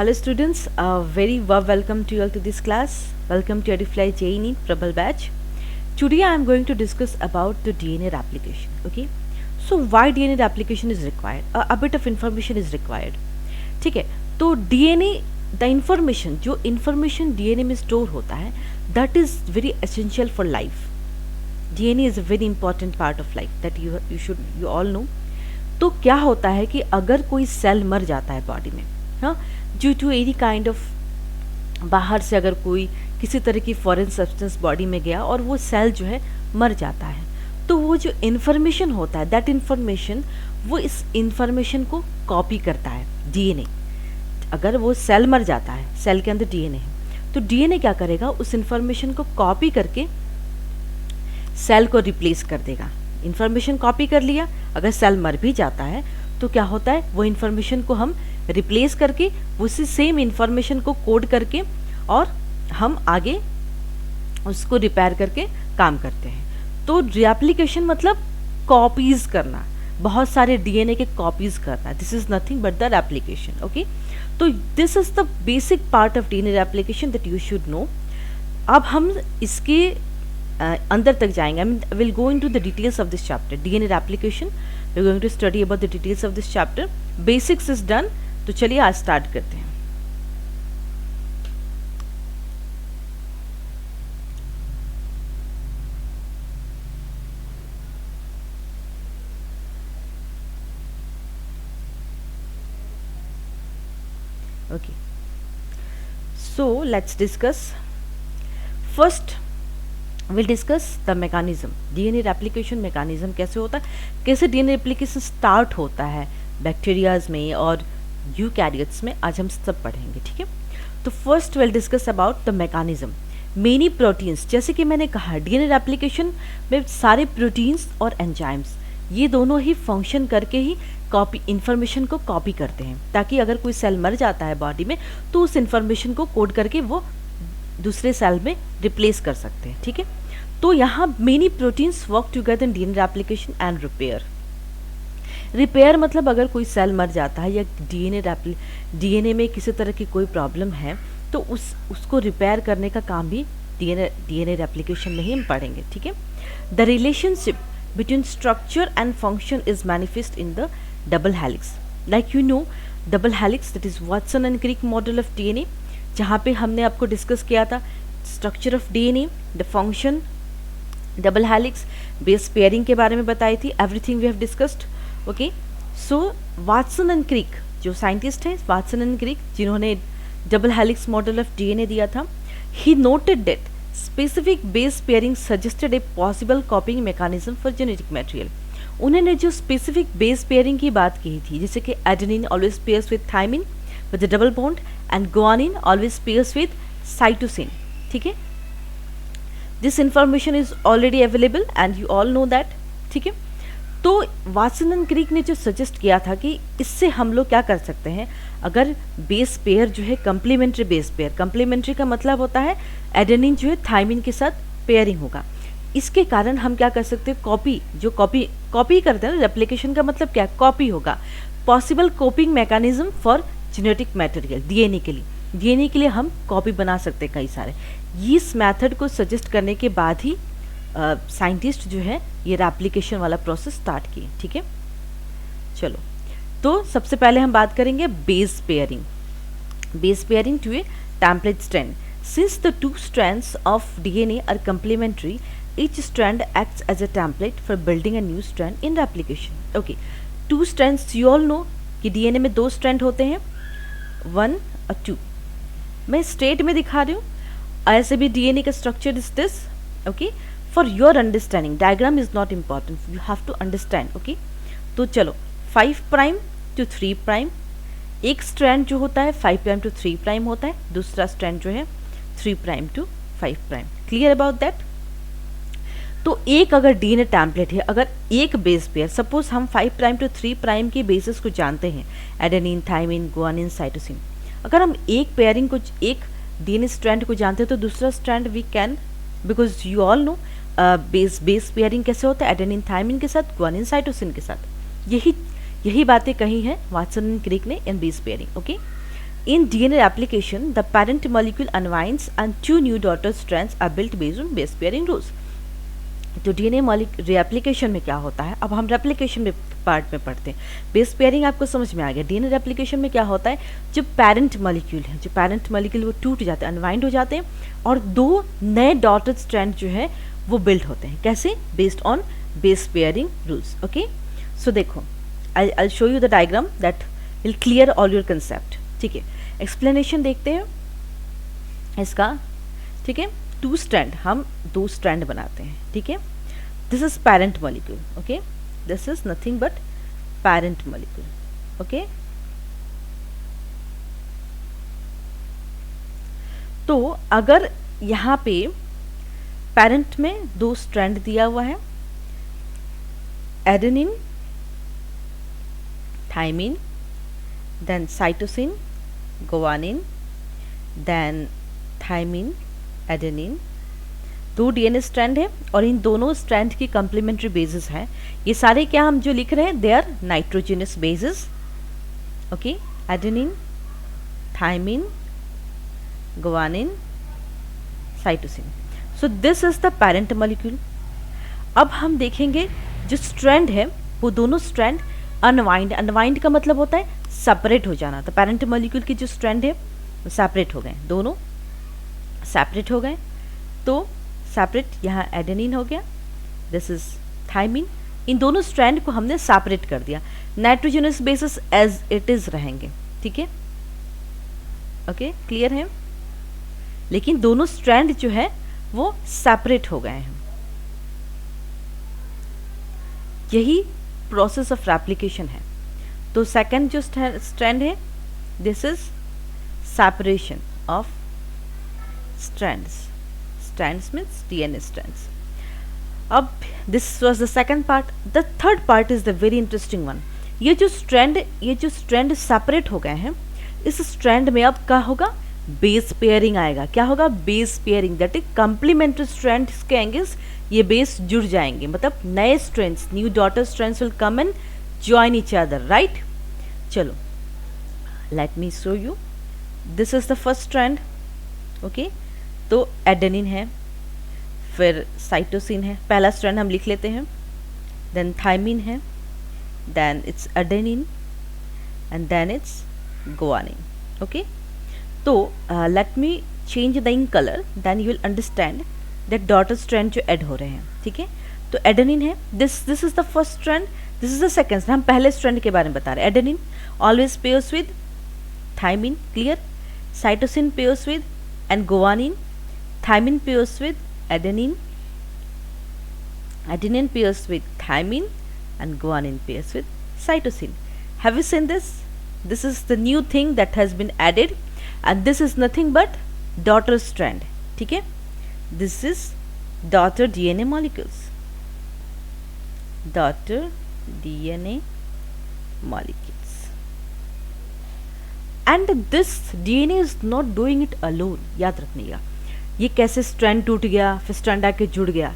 Hello students, very warm welcome to you all to this class. Welcome to Edifly JNE Prabal batch. Today I am going to discuss about the DNA replication. Okay, so why DNA replication is required? A bit of information is required. ठीक है, तो DNA the information जो information DNA में store होता है that is very essential for life. DNA is a very important part of life that you all know. तो क्या होता है कि अगर कोई सेल मर जाता है बॉडी में, हाँ, due to any kind of बाहर से अगर कोई किसी तरह की फॉरेन सब्सटेंस बॉडी में गया और वो सेल जो है मर जाता है, तो वो जो इन्फॉर्मेशन होता है दैट इन्फॉर्मेशन वो इस इन्फॉर्मेशन को कॉपी करता है डीएनए. अगर वो सेल मर जाता है, सेल के अंदर डीएनए है, तो डीएनए क्या करेगा, उस इन्फॉर्मेशन को कॉपी करके सेल को रिप्लेस कर देगा. इन्फॉर्मेशन कॉपी कर लिया, अगर सेल मर भी जाता है तो क्या होता है, वो इन्फॉर्मेशन को हम रिप्लेस करके उसी सेम इन्फॉर्मेशन को कोड करके और हम आगे उसको रिपेयर करके काम करते हैं. तो रेप्लिकेशन मतलब कॉपीज करना, बहुत सारे डीएनए के कॉपीज करना. This is nothing but the replication. Okay, तो this is the basic part of DNA replication that you should know. अब हम इसके अंदर तक जाएंगे. I will go into the details of this chapter. DNA replication. We're going to study about the details of this chapter. Basics is done. तो चलिए आज start करते हैं. Okay. So let's discuss. First we'll discuss the mechanism. DNA replication mechanism कैसे होता है, कैसे DNA replication start होता है बैक्टीरियाज में और यूकैरियोट्स में, आज हम सब पढ़ेंगे. ठीक है, तो first we'll discuss about the mechanism. Many proteins, जैसे कि मैंने कहा DNA replication में सारे प्रोटीन्स और एंजाइम्स ये दोनों ही फंक्शन करके ही कॉपी इन्फॉर्मेशन को कॉपी करते हैं, ताकि अगर कोई सेल मर जाता है बॉडी में तो उस इन्फॉर्मेशन को कोड करके वो दूसरे सेल में रिप्लेस कर सकते हैं. ठीक है, तो यहाँ many proteins work together in DNA replication and repair. Repair मतलब अगर कोई सेल मर जाता है या डीएनए में किसी तरह की कोई प्रॉब्लम है तो उसको रिपेयर करने का काम भी डीएनए रेप्लिकेशन में ही हम पढ़ेंगे. ठीक है, the relationship between structure and function is manifest in the double helix. Like you know double helix, that is Watson and Crick model of DNA, जहाँ पे हमने आपको डिस्कस किया था structure of DNA, the function, double helix, base pairing के बारे में बताई थी. Everything we have discussed. Okay, so Watson and Crick जो साइंटिस्ट हैं, वाटसन एंड क्रिक, जिन्होंने double helix model of DNA दिया था, he noted that specific base pairing suggested a possible कॉपिंग mechanism for genetic material. उन्होंने जो specific base pairing की बात की थी, जैसे कि adenine always pairs with thymine with double bond and guanine always pairs with cytosine. ठीक है, this information is already available and you all know that. ठीक है, तो वाटसन एंड क्रिक ने जो सजेस्ट किया था कि इससे हम लोग क्या कर सकते हैं, अगर बेस पेयर जो है कंप्लीमेंट्री बेस पेयर, कंप्लीमेंट्री का मतलब होता है एडेनिन जो है थाइमिन के साथ पेयरिंग होगा, इसके कारण हम क्या कर सकते हैं, कॉपी करते हैं. रेप्लिकेशन का मतलब क्या, कॉपी होगा. Possible कॉपिंग mechanism for genetic material, DNA के लिए हम कॉपी बना सकते हैं कई सारे. इस मेथड को सजेस्ट करने के बाद ही साइंटिस्ट जो है ये रेप्लिकेशन वाला प्रोसेस स्टार्ट किए. ठीक है, चलो, तो सबसे पहले हम बात करेंगे base pairing. Base pairing to a template strand. Since the two strands of DNA are complementary, each strand acts as a template for building a new strand in replication. Okay, two strands, you all know कि DNA में दो strand होते हैं, 1 और 2. मैं straight में दिखा रही हूँ. ऐसे भी डीएनए का structure is this. Okay, for your understanding, diagram is not important, you have to understand. Okay, तो चलो 5 प्राइम टू 3 प्राइम, एक स्ट्रैंड जो होता है 5 प्राइम टू 3 प्राइम होता है, दूसरा स्ट्रैंड जो है 3 prime to 5 prime. Clear about that. तो एक अगर डीएनए टेम्पलेट है, अगर एक बेस पेयर, सपोज हम 5 प्राइम टू 3 प्राइम के बेसिस को जानते हैं, एडेनिन, थाइमिन, गुआनिन, साइटोसिन, अगर हम एक पेयरिंग को, एक डीएनए स्ट्रैंड को जानते हैं तो दूसरा strand we can, because you all know base pairing कैसे होता है, एडेनिन थाइमिन के साथ, गुआनिन साइटोसिन के साथ. यही बातें कही हैं वाटसन एंड क्रिक ने इन base pairing. Okay, In DNA replication, the parent molecule unwinds and two new daughter strands are built based on base pairing rules. तो डीएनए रेप्लिकेशन में क्या होता है, अब हम रेप्लिकेशन में पार्ट में पढ़ते हैं. बेस पेयरिंग आपको समझ में आ गया. डीएनए रेप्लिकेशन में क्या होता है, जो पेरेंट मॉलिक्यूल है, जो पेरेंट मॉलिक्यूल वो टूट जाते हैं, अनवाइंड हो जाते हैं और दो नए डॉटेड स्ट्रैंड जो है वो बिल्ड होते हैं. कैसे? Based on base pairing rules. Okay, so देखो, I show you the diagram that will clear all your concept. ठीक है, एक्सप्लेनेशन देखते हैं इसका. ठीक है, टू स्ट्रैंड, हम दो स्ट्रैंड बनाते हैं. ठीक है, this is parent molecule. Okay, this is nothing but parent molecule. Okay, तो अगर यहाँ पे पेरेंट में दो स्ट्रैंड दिया हुआ है, adenine, thymine, then cytosine, guanine, then thymine, adenine, दो डीएनए स्ट्रैंड है और इन दोनों स्ट्रैंड की कॉम्प्लीमेंट्री बेसिस है. ये सारे क्या हम जो लिख रहे हैं, they are nitrogenous bases. Okay, adenine, thymine, guanine, cytosine. So this is the parent molecule. अब हम देखेंगे जो स्ट्रैंड है वो दोनों स्ट्रैंड अनवाइंड, अनवाइंड का मतलब होता है सेपरेट हो जाना. तो पेरेंट मॉलिक्यूल की जो स्ट्रैंड है वो सेपरेट हो गए, दोनों सेपरेट हो गए. तो सेपरेट यहाँ एडेनिन हो गया, दिस इज थाइमिन. इन दोनों स्ट्रैंड को हमने सेपरेट कर दिया. Nitrogenous bases as it is रहेंगे. ठीक है, ओके, क्लियर है. लेकिन दोनों स्ट्रैंड जो है वो सेपरेट हो गए हैं. यही प्रोसेस ऑफ रेप्लिकेशन है. तो सेकंड जो स्ट्रैंड है, this is separation of strands. Strands means DNA strands. अब this was the second part. The third part is the very interesting one. ये जो strand separate हो गए हैं, इस strand में अब क्या होगा, base pairing आएगा. क्या होगा? base pairing. that is complementary strands के एंगल्स ये base जुड़ जाएंगे, मतलब नए strands, new daughter strands will come and join each other, right? चलो, let me show you. This is the first strand. okay? तो एडेनिन है, फिर साइटोसिन है, पहला स्ट्रैंड हम लिख लेते हैं, देन थाइमिन है, then it's adenine and then it's guanine. Okay, तो let me change the ink colour, then you will understand that daughter strand जो ऐड हो रहे हैं. ठीक है, तो एडेनिन है, this is the first strand, this is the second. हम पहले स्ट्रैंड के बारे में बता रहे हैं. Adenine always pairs with thymine, clear. Cytosine pairs with and guanine. Thymine pairs with adenine, adenine pairs with thymine, and guanine pairs with cytosine. Have you seen this? This is the new thing that has been added, and this is nothing but daughter strand. ठीक है, this is daughter DNA molecules. Daughter DNA molecules. And this DNA is not doing it alone. याद रखिएगा, ये कैसे strand टूट गया, फिर strand आके जुड़ गया,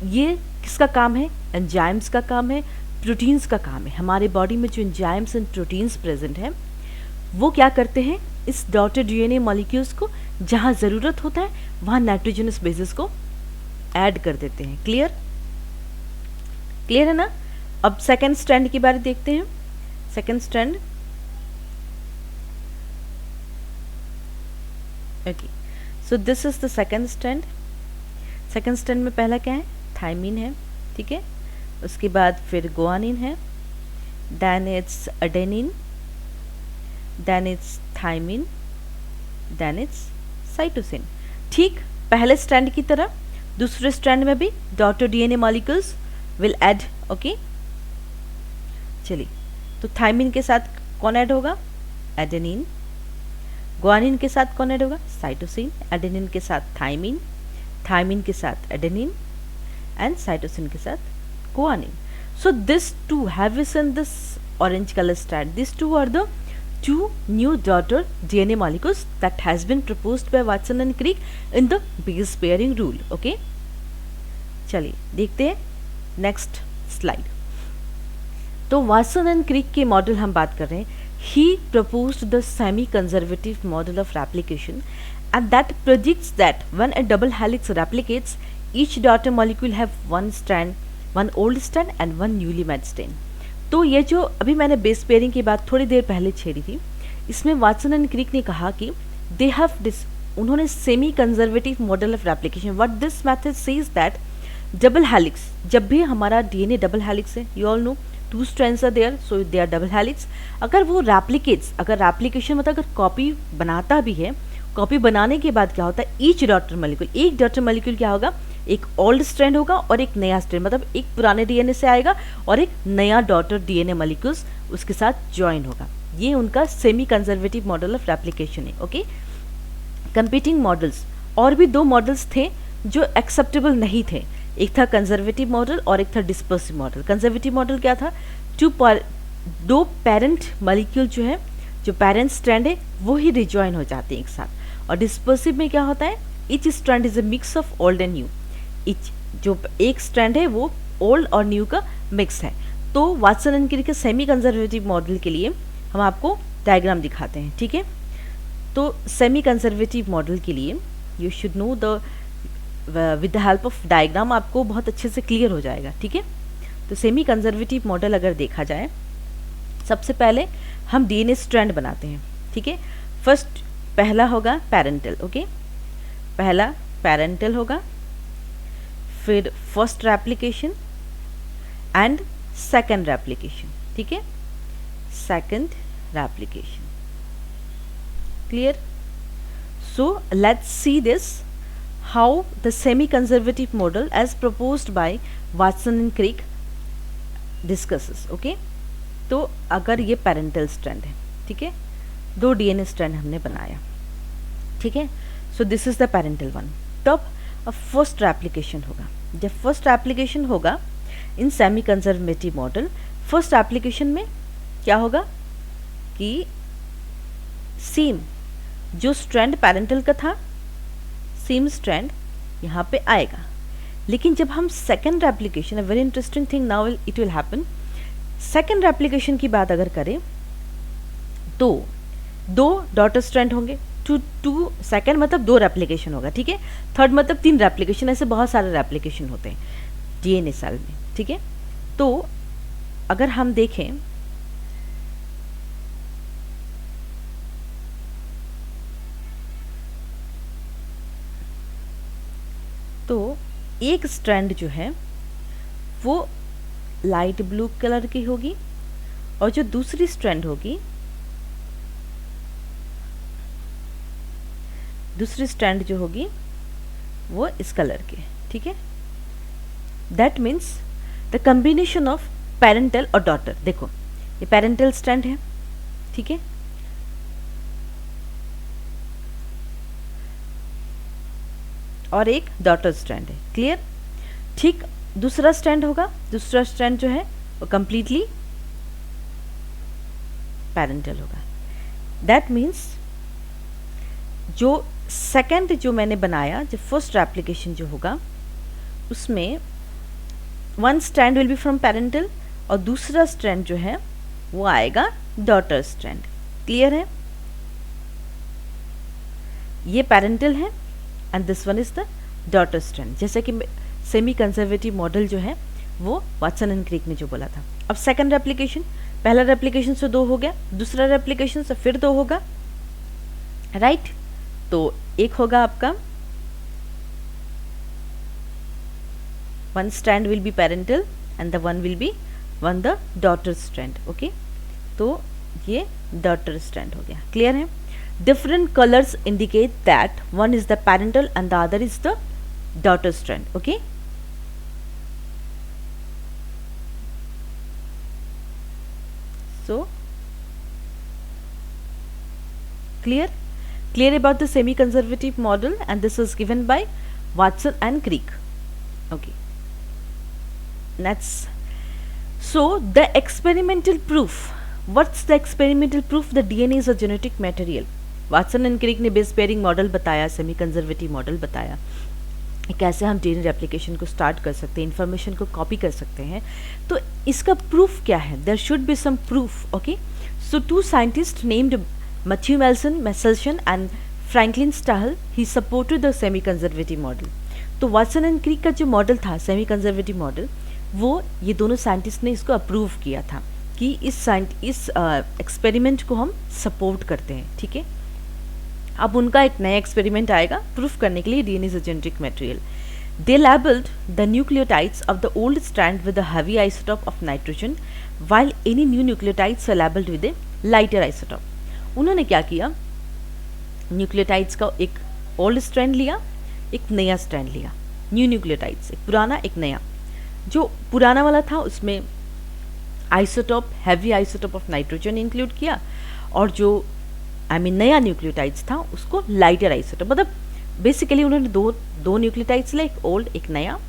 ये किसका काम है? एंजाइम्स का काम है, प्रोटीन्स का काम है. हमारे बॉडी में जो एंजाइम्स एंड प्रोटीन्स प्रेजेंट हैं वो क्या करते हैं, इस डॉटर डीएनए मॉलिक्यूल्स को जहाँ ज़रूरत होता है वहाँ नाइट्रोजनस बेसिस को ऐड कर देते हैं. क्लियर, क्लियर है ना. अब सेकेंड स्ट्रैंड की बारे देखते हैं. Second strand, okay, so this is the second strand. Second strand में पहला क्या है? थाइमिन है. ठीक है, उसके बाद फिर गुआनिन है, then it's adenine, then it's thymine, then it's cytosine. ठीक पहले स्ट्रैंड की तरह दूसरे स्ट्रैंड में भी daughter DNA molecules will add. Okay, चलिए, तो थाइमिन के साथ कौन ऐड होगा? एडेनिन. गुआनिन के साथ कौन ऐड होगा? साइटोसिन. एडेनिन के साथ थाइमिन, थाइमिन के साथ एडेनिन एंड साइटोसिन के साथ guanine. So this two have in this orange color strand. These two are the two new daughter DNA molecules that has been proposed by Watson and Crick in the base pairing rule. Okay, चलिए देखते हैं next slide. तो Watson and क्रिक के model हम बात कर रहे हैं. he proposed the semi-conservative model of replication, and that predicts that when a double helix replicates, each daughter molecule have one strand, one old strand and one newly made strand. तो ये जो अभी मैंने बेस पेयरिंग की बात थोड़ी देर पहले छेड़ी थी, इसमें वाटसन एंड क्रिक ने कहा कि दे हैव दिस, उन्होंने semi conservative model of replication. What this method says that double helix, जब भी हमारा डीएनए डबल हेलिक्स है, you all know two strands are there, so they are double helix. अगर वो रेप्लिकेट्स, अगर replication मतलब अगर कॉपी बनाता भी है, कॉपी बनाने के बाद क्या होता है, ईच डॉटर मॉलिक्यूल, एक डॉटर मॉलिक्यूल क्या होगा, एक ओल्ड स्ट्रैंड होगा और एक नया स्ट्रैंड, मतलब एक पुराने डीएनए से आएगा और एक नया डॉटर डीएनए मॉलिक्यूल्स उसके साथ ज्वाइन होगा. ये उनका semi conservative model of replication है. ओके, कंपीटिंग मॉडल्स, और भी दो मॉडल्स थे जो एक्सेप्टेबल नहीं थे. एक था कंजर्वेटिव मॉडल और एक था डिस्पर्सिव मॉडल. कंजर्वेटिव मॉडल क्या था, दो पेरेंट मॉलिक्यूल जो है, जो पेरेंट स्ट्रैंड है वो ही रिजॉइन हो जाते हैं एक साथ. और डिस्पर्सिव में क्या होता है, each strand is a mix of old and new. Each जो एक स्ट्रैंड है वो ओल्ड और न्यू का मिक्स है. तो वाटसन एंड क्रिक के सेमी कंजर्वेटिव मॉडल के लिए हम आपको डायग्राम दिखाते हैं. ठीक है, तो सेमी कंजर्वेटिव मॉडल के लिए you should know the, with the help of diagram आपको बहुत अच्छे से क्लियर हो जाएगा. ठीक है, तो सेमी कंजर्वेटिव मॉडल अगर देखा जाए, सबसे पहले हम डीएनए स्ट्रैंड बनाते हैं. ठीक है, फर्स्ट पहला होगा पैरेंटल. ओके, पहला पैरेंटल होगा, फिर first replication and second replication. ठीक है, second replication. Clear? So let's see this how the semi-conservative model as proposed by Watson and Crick discusses. Okay, तो अगर ये पेरेंटल स्ट्रैंड है, ठीक है, दो डीएनए स्ट्रैंड हमने बनाया. ठीक है, so this is the parental one. तब अब फर्स्ट एप्लीकेशन होगा. जब फर्स्ट एप्लीकेशन होगा in semi conservative model, first application में क्या होगा कि सेम जो स्ट्रैंड पेरेंटल का था, सेम स्ट्रैंड यहाँ पे आएगा. लेकिन जब हम second replication, very interesting thing now it will happen, second replication की बात अगर करें तो दो डॉटर स्ट्रैंड होंगे. टू सेकेंड मतलब दो रेप्लिकेशन होगा. ठीक है, थर्ड मतलब तीन रेप्लिकेशन. ऐसे बहुत सारे रेप्लिकेशन होते हैं डीएनए सेल में. ठीक है, तो अगर हम देखें तो एक स्ट्रैंड जो है वो लाइट ब्लू कलर की होगी और जो दूसरी स्ट्रैंड होगी, दूसरी स्ट्रैंड जो होगी वो इस कलर की. ठीक है, that means the combination of parental और डॉटर. देखो ये पेरेंटल स्ट्रैंड है. ठीक है, और एक डॉटर स्ट्रैंड है. क्लियर? ठीक, दूसरा स्ट्रैंड होगा, दूसरा स्ट्रैंड जो है वो कंप्लीटली पेरेंटल होगा. दैट मीन्स जो सेकंड जो मैंने बनाया, जो फर्स्ट एप्लीकेशन जो होगा उसमें one strand will B from parental और दूसरा स्ट्रैंड जो है वो आएगा डॉटर स्ट्रैंड. क्लियर है? ये पेरेंटल है and this one is the daughter strand. जैसे कि सेमी कंजर्वेटिव मॉडल जो है वो वाटसन एंड क्रिक ने जो बोला था. अब सेकंड रेप्लिकेशन, पहला रेप्लिकेशन से दो हो गया, दूसरा रेप्लिकेशन से फिर दो होगा. राइट, तो एक होगा आपका one strand will B parental and the one will be one the daughter strand. Okay, तो ये डॉटर स्ट्रैंड हो गया. क्लियर है? Different colors indicate that one is the parental and the other is the daughter strand. Okay, so clear about the semi conservative model, and this is given by Watson and Crick. Okay, next, so the experimental proof. What's the experimental proof that DNA is a genetic material? Watson and Crick ने base pairing model बताया, semi conservative model बताया, कैसे हम DNA replication को start कर सकते हैं, information को कॉपी कर सकते हैं. तो इसका प्रूफ क्या है? There should be some proof. Okay, So two scientists named Matthew Meselson and Franklin Stahl, he supported the semi-conservative model. तो वाटसन एंड क्रिक का जो मॉडल था सेमी कंजर्वेटिव मॉडल, वो ये दोनों साइंटिस्ट ने इसको अप्रूव किया था कि इस एक्सपेरिमेंट को हम सपोर्ट करते हैं, ठीक है। अब उनका एक नया एक्सपेरिमेंट आएगा प्रूफ करने के लिए DNA is a genetic material. They labelled the nucleotides of the old strand with the heavy isotope of nitrogen while any new nucleotides were labeled with a lighter isotope। उन्होंने क्या किया, nucleotides का एक old strand लिया, एक नया strand लिया, new nucleotides, एक पुराना एक नया। जो पुराना वाला था उसमें isotope heavy isotope of nitrogen include किया, और जो नया न्यूक्लियोटाइड्स था उसको लाइटर आइसोटोप, मतलब बेसिकली उन्होंने दो न्यूक्लियोटाइड्स लिया, एक ओल्ड एक नया।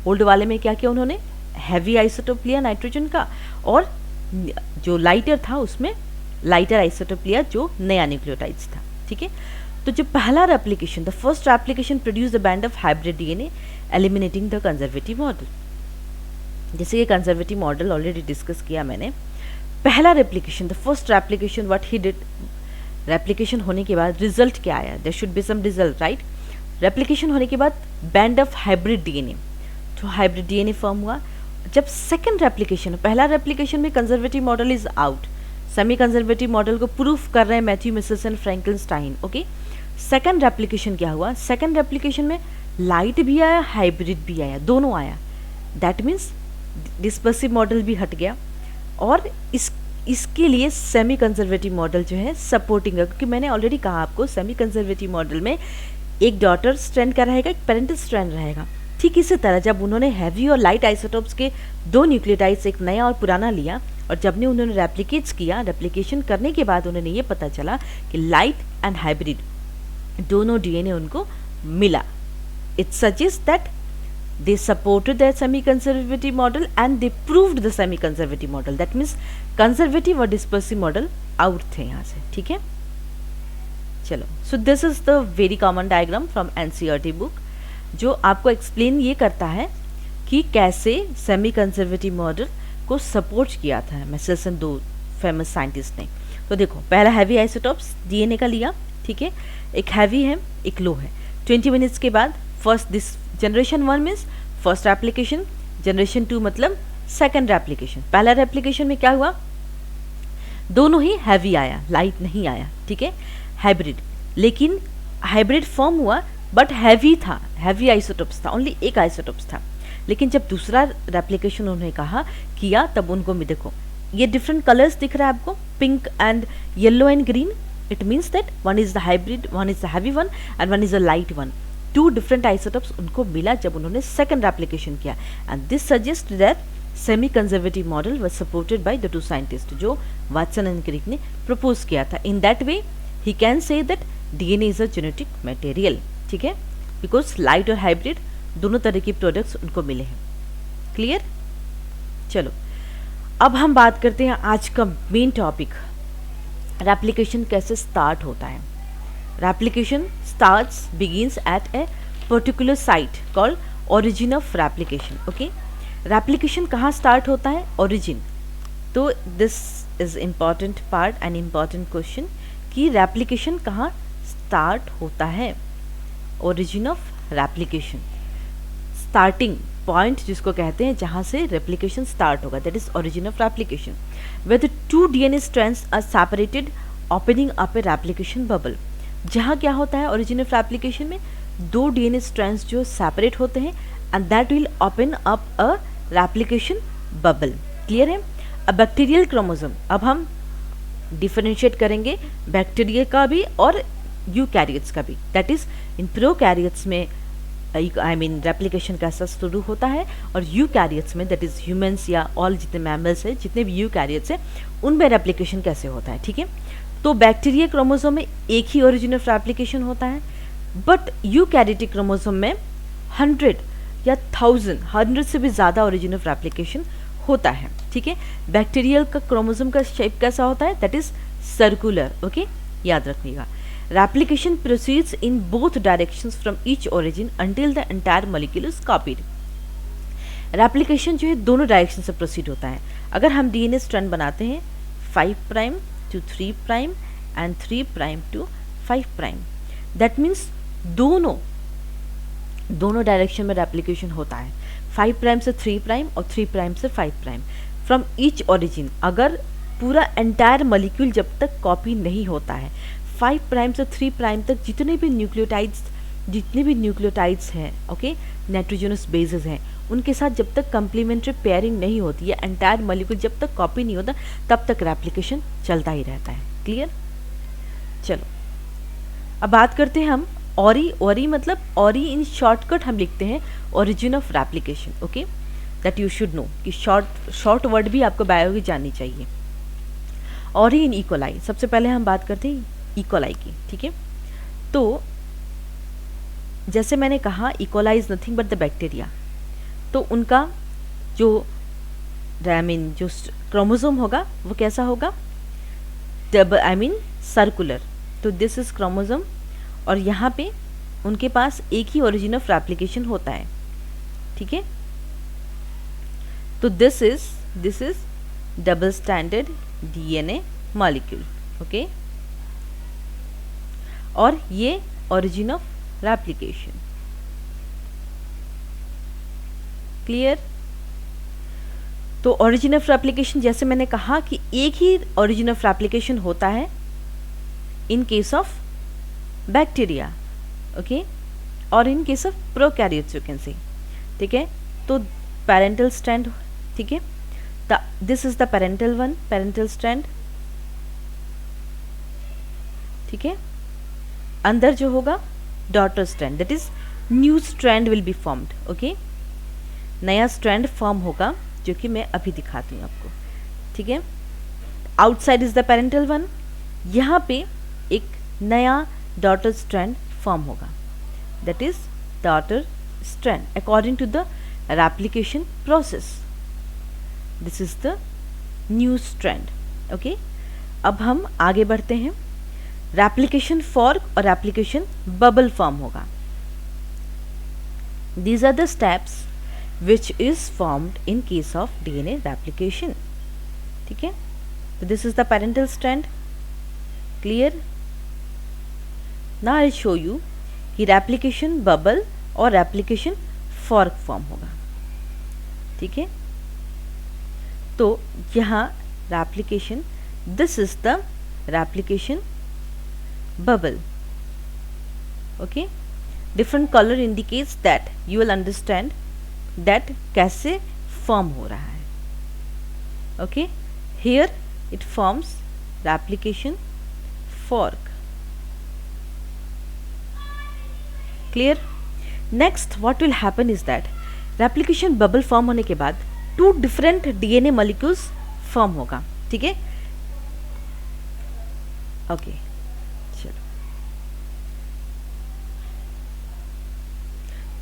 ओल्ड वाले में क्या किया उन्होंने, हैवी आइसोटोप लिया नाइट्रोजन का, और जो लाइटर था उसमें लाइटर आइसोटोप लिया जो नया न्यूक्लियोटाइड्स था, ठीक है। तो जो पहला replication, the first replication produce the band of hybrid DNA eliminating the conservative model. जैसे ये कंजर्वेटिव मॉडल ऑलरेडी डिस्कस किया मैंने। पहला replication, the first replication what he did, replication होने के बाद रिजल्ट क्या आया, there should be some result, right. Replication होने के बाद बैंड ऑफ हाइब्रिड डीएनए, तो हाइब्रिड डीएनए फॉर्म हुआ। जब सेकंड रेप्लिकेशन, पहला रेप्लिकेशन में conservative model is out, semi conservative model को प्रूफ कर रहे हैं Matthew Meselson Franklin Stahl, okay. Second replication क्या हुआ, सेकंड रेप्लिकेशन में लाइट भी आया हाइब्रिड भी आया, दोनों आया। दैट मीन्स डिस्पर्सिव मॉडल भी हट गया, और इसके लिए सेमी कंजर्वेटिव मॉडल जो है सपोर्टिंग है, क्योंकि मैंने ऑलरेडी कहा आपको सेमी कंजर्वेटिव मॉडल में एक डॉटर स्ट्रैंड का रहेगा, एक पेरेंटल स्ट्रैंड रहेगा। ठीक इसी तरह जब उन्होंने हैवी और लाइट आइसोटोप्स के दो न्यूक्लियोटाइड्स, एक नया और पुराना लिया, और जब ने उन्होंने रेप्लिकेट्स किया, रेप्लिकेशन करने के बाद उन्होंने ये पता चला कि लाइट एंड हाइब्रिड दोनों डीएनए उनको मिला। It suggest that they supported their semi-conservative model and they proved the semi-conservative model, that means conservative और dispersive model out थे यहाँ से, ठीक है। चलो, so this is the very common diagram from NCERT book, जो आपको एक्सप्लेन ये करता है कि कैसे सेमी कंजर्वेटिव मॉडल को सपोर्ट किया था मेसेल्सन, दो फेमस साइंटिस्ट ने। तो देखो, पहला हैवी आइसोटोप्स डीएनए का लिया, ठीक है, एक हैवी है एक लो है। 20 मिनट्स के बाद first this generation 1 means first application, generation 2 मतलब सेकंड एप्लीकेशन। पहला एप्लीकेशन में क्या हुआ, दोनों ही हैवी आया, लाइट नहीं आया, ठीक है, हाइब्रिड। लेकिन हाइब्रिड फॉर्म हुआ बट हैवी था, हैवी आइसोटोप्स था, ओनली एक आइसोटोप्स था। लेकिन जब दूसरा रेप्लिकेशन उन्होंने कहा किया, तब उनको देखो ये डिफरेंट कलर्स दिख रहा है आपको, pink and yellow and green. It means that one is the hybrid, one is the heavy one and one is the light one. Two different isotopes उनको मिला जब उन्होंने सेकंड एप्लीकेशन किया, and this suggest that semi conservative model was supported by the two scientist, जो Watson and Crick ने propose किया था। In that way he can say that DNA is a genetic material, ठीक है, because light और hybrid दोनों तरह की प्रोडक्ट्स उनको मिले हैं। क्लियर। चलो, अब हम बात करते हैं आज का मेन टॉपिक, रेप्लिकेशन कैसे स्टार्ट होता है। Replication begins at a particular site called origin of replication, okay? Replication कहाँ start होता है, origin। तो this is important part and important question कि replication कहाँ start होता है, origin of replication, starting point जिसको कहते हैं जहाँ से replication start होगा, that is origin of replication, where the two DNA strands are separated opening up a replication bubble। जहाँ क्या होता है ओरिजिन ऑफ रेप्लिकेशन में, दो डीएनए स्ट्रैंड्स जो सेपरेट होते हैं and that will open up a replication bubble. Clear है। अ बैक्टीरियल क्रोमोसोम, अब हम डिफरेंशिएट करेंगे बैक्टीरिया का भी और यूकैरियोट्स का भी। दैट इज इन प्रोकैरियोट्स में रेप्लिकेशन कैसा शुरू होता है, और यूकैरियोट्स में दैट इज ह्यूमंस या ऑल जितने मैमल्स हैं, जितने भी यूकैरियोट्स हैं, उनमें रेप्लिकेशन कैसे होता है, ठीक है। तो बैक्टीरिया क्रोमोसोम में एक ही ओरिजिन ऑफ रेप्लिकेशन होता है, बट यूकैरियोटिक क्रोमोसोम में 100 या 1000 से भी ज़्यादा ओरिजिन ऑफ रेप्लिकेशन होता है, ठीक है। बैक्टीरियल का क्रोमोसोम का शेप कैसा होता है, दैट इज सर्कुलर, ओके, याद रखिएगा। Replication proceeds in both directions from each origin until the entire molecule is copied. Replication जो है दोनों डायरेक्शन से प्रोसीड होता है। अगर हम डीएनए स्ट्रैंड बनाते हैं 5 prime to 3 prime and 3 prime to 5 prime. That means दोनों डायरेक्शन में रेप्लिकेशन होता है, 5 प्राइम से 3 प्राइम और 3 प्राइम से 5 प्राइम फ्रॉम ईच ओरिजिन. अगर पूरा एंटायर मॉलिक्यूल जब तक कॉपी नहीं होता है, 5 प्राइम से 3 प्राइम तक जितने भी न्यूक्लियोटाइड्स हैं, ओके, नाइट्रोजनस बेसेस हैं, उनके साथ जब तक कंप्लीमेंट्री पेयरिंग नहीं होती है, एंटायर मॉलिक्यूल जब तक कॉपी नहीं होता, तब तक रेप्लिकेशन चलता ही रहता है. क्लियर? चलो अब बात करते हैं हम ओरी मतलब ओरी इन शॉर्टकट हम लिखते हैं origin of replication. Okay, that you should no कि शॉर्ट वर्ड भी आपको बायोलॉजी जाननी चाहिए. ओरी इन इकोलाई, सबसे पहले हम बात करते हैं इकोलाई की. ठीक है, तो जैसे मैंने कहा E coli is nothing but the bacteria. तो उनका जो जो क्रोमोसोम होगा वो कैसा होगा, सर्कुलर. तो दिस इज क्रोमोसोम और यहाँ पे उनके पास एक ही ओरिजिन ऑफ रेप्लिकेशन होता है. ठीक है, तो this is double standard DNA molecule. Okay, और ये ओरिजिन ऑफ रेप्लिकेशन. क्लियर? तो ओरिजिन ऑफ रेप्लिकेशन जैसे मैंने कहा कि एक ही ओरिजिन ऑफ रेप्लिकेशन होता है in case of bacteria, okay, और in case of prokaryotes you can say. ठीक है, तो पेरेंटल स्ट्रैंड. ठीक है, this is the parental strand. ठीक है, अंदर जो होगा daughter strand, that is new strand will be formed. Okay, नया स्ट्रैंड फॉर्म होगा जो कि मैं अभी दिखाती हूँ आपको. ठीक है, outside is the parental one, यहाँ पे एक नया डॉटर स्ट्रैंड फॉर्म होगा, that is daughter strand according to the replication process. This is the new strand. Okay, अब हम आगे बढ़ते हैं. रेप्लिकेशन फॉर्क और रेप्लिकेशन बबल फॉर्म होगा. These are the steps which is formed in case of DNA replication. ठीक है, तो this is the parental strand. Clear? Now I'll show you कि replication bubble और replication fork form होगा. ठीक है, तो यहाँ replication, this is the replication bubble. Okay, different color indicates that you will understand that कैसे form हो रहा है. Okay, here it forms replication fork. Clear? Next what will happen is that replication bubble form होने के बाद two different DNA molecules form होगा. ठीक है, okay, चलो,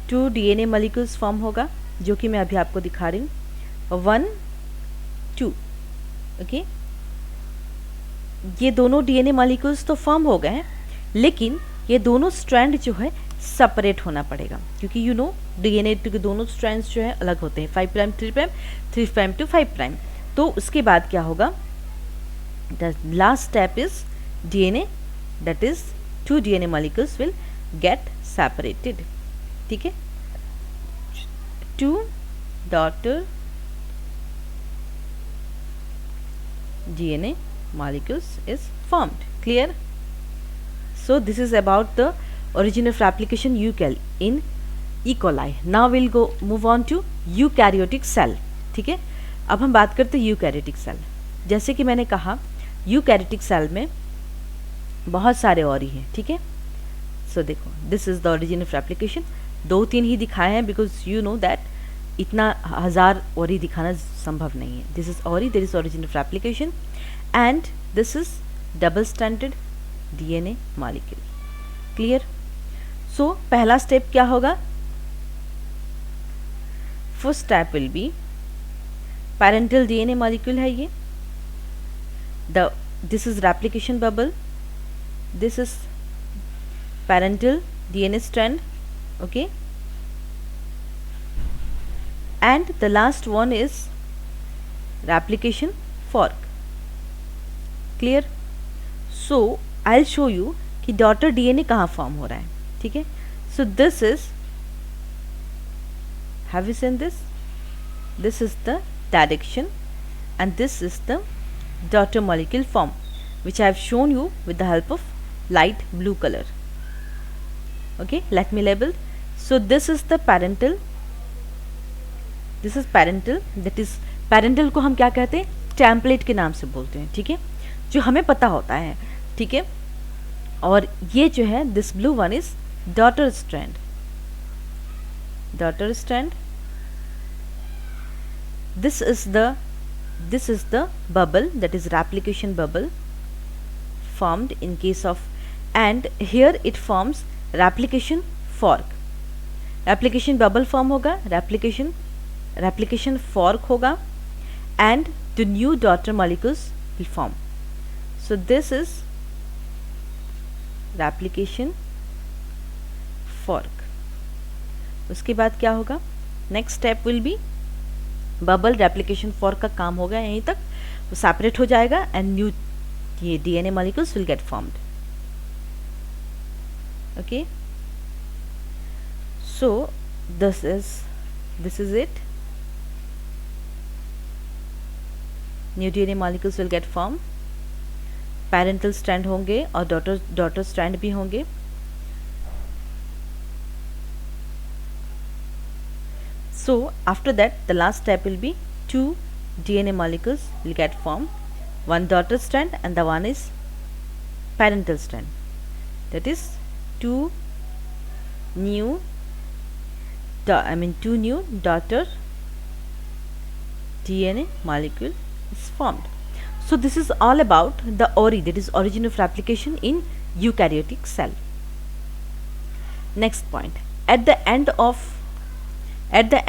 2 DNA molecules फॉर्म होगा जो कि मैं अभी आपको दिखा रही हूँ. 1 2. ओके, ये दोनों DNA molecules तो फॉर्म हो गए हैं, लेकिन ये दोनों स्ट्रैंड जो है सेपरेट होना पड़ेगा, क्योंकि यू नो DNA के दोनों स्ट्रैंड्स जो है अलग होते हैं, 5 prime 3 prime, 3 prime to 5 prime. तो उसके बाद क्या होगा, the last step is DNA, that is 2 DNA molecules will get separated. ठीक है, 2 daughter DNA molecules is formed. Clear? So this is about the origin of replication in E. coli. Now we'll move on to eukaryotic cell. ठीक है, अब हम बात करते हैं eukaryotic cell. जैसे कि मैंने कहा यूकैरियोटिक सेल में बहुत सारे ओरी हैं. ठीक है, सो देखो, this is the origin of replication. 2-3 ही दिखाए हैं बिकॉज यू नो दैट इतना 1000 ओरी दिखाना संभव नहीं है. This is ori, there is origin of replication, and this is double standard DNA molecule. Clear? So पहला स्टेप क्या होगा, first step will be parental DNA molecule है ये, this is replication bubble, this is parental DNA strand. Okay, and the last one is replication fork. Clear? So I show you कि daughter DNA कहाँ form हो रहा है, ठीक है। So this is, have you seen this, this is the direction and this is the daughter molecule form, which I have shown you with the help of light blue color. Okay, let me label. So this is the parental, this is parental, that is parental को हम क्या कहते हैं, template के नाम से बोलते हैं, ठीक है, जो हमें पता होता है, ठीक है। और ये जो है this blue one is daughter strand, daughter strand, this is the bubble, that is replication bubble formed in case of, and here it forms replication fork, replication bubble form होगा, replication fork होगा, and the new daughter molecules will form. So this is replication fork. उसके बाद क्या होगा, next step will be bubble replication fork का काम होगा यहीं तक, वो सेपरेट हो जाएगा एंड न्यू ये DNA molecules will get formed. Okay, so this is it, new DNA molecules will get form, parental strand होंगे और डॉटर स्ट्रैंड भी होंगे। So after that the last step will be 2 DNA molecules will get formed, one daughter strand and the one is parental strand, that is 2 new daughter DNA molecule is formed. So this is all about the ORI, that is origin of replication in eukaryotic cell. Next point, at the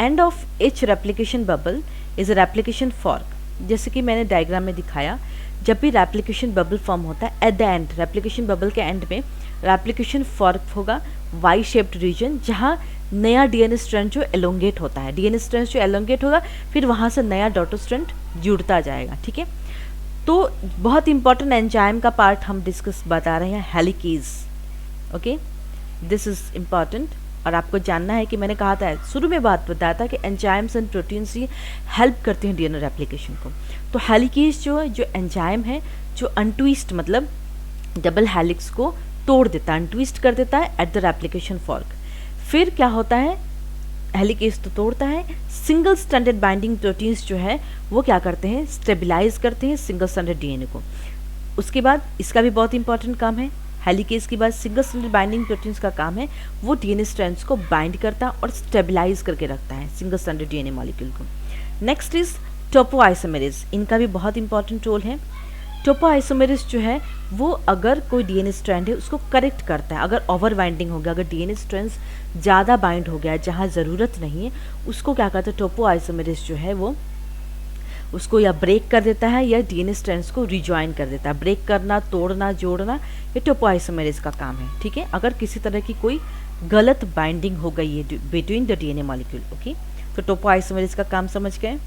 end of each replication bubble is a replication fork. जैसे कि मैंने diagram में दिखाया, जब भी replication bubble form होता है, at the end replication bubble के एंड में रेप्लिकेशन फॉर्क होगा, वाई शेप्ड रीजन, जहाँ नया डीएनए स्ट्रैंड जो एलोंगेट होता है, डीएनए स्ट्रैंड जो एलोंगेट होगा, फिर वहाँ से नया डॉटर स्ट्रैंड जुड़ता जाएगा, ठीक है। तो बहुत इंपॉर्टेंट एंजाइम का पार्ट हम डिस्कस बता रहे हैं, helicase. Okay, this is important और आपको जानना है कि मैंने कहा था, शुरू में बात बताया था कि एंजाइम्स एंड प्रोटीन्स ये हेल्प करते हैं डीएनए रेप्लिकेशन को। तो हेलिकेज जो एंजाइम है, जो अनट्विस्ट मतलब डबल हेलिक्स को तोड़ देता है, अनट्विस्ट कर देता है एट द रेप्लिकेशन फॉर्क। फिर क्या होता है, हेलिकेज तो तोड़ता है, सिंगल स्ट्रैंडेड बाइंडिंग प्रोटीन्स जो है वो क्या करते हैं, स्टेबिलाइज करते हैं सिंगल स्ट्रैंडेड डीएनए को। उसके बाद इसका भी बहुत इंपॉर्टेंट काम है, हेलिकेज के बाद सिंगल स्ट्रैंडेड बाइंडिंग प्रोटीन्स का काम है, वो डीएनए स्ट्रैंड्स को बाइंड करता है और स्टेबिलाइज करके रखता है सिंगल स्ट्रैंडेड डीएनए मॉलिक्यूल को। नेक्स्ट इज टोपोआइसोमेरेज, इनका भी बहुत इंपॉर्टेंट रोल है। टोपोआइसोमेरेज जो है वो अगर कोई डीएनए स्ट्रैंड है उसको करेक्ट करता है, अगर ओवर बाइंडिंग हो गया, अगर डीएनए स्ट्रैंड्स ज़्यादा बाइंड हो गया है जहाँ ज़रूरत नहीं है, उसको क्या करता है, टोपोआइसोमेरेज जो है वो उसको या ब्रेक कर देता है या डीएनए स्ट्रैंड्स को रिजॉइन कर देता है। ब्रेक करना, तोड़ना, जोड़ना, ये टोपोआइसोमेरेज का काम है, ठीक है, अगर किसी तरह की कोई गलत बाइंडिंग हो गई है between the DNA molecule. Okay, तो टोपोआइसोमेरेज का काम समझ गए।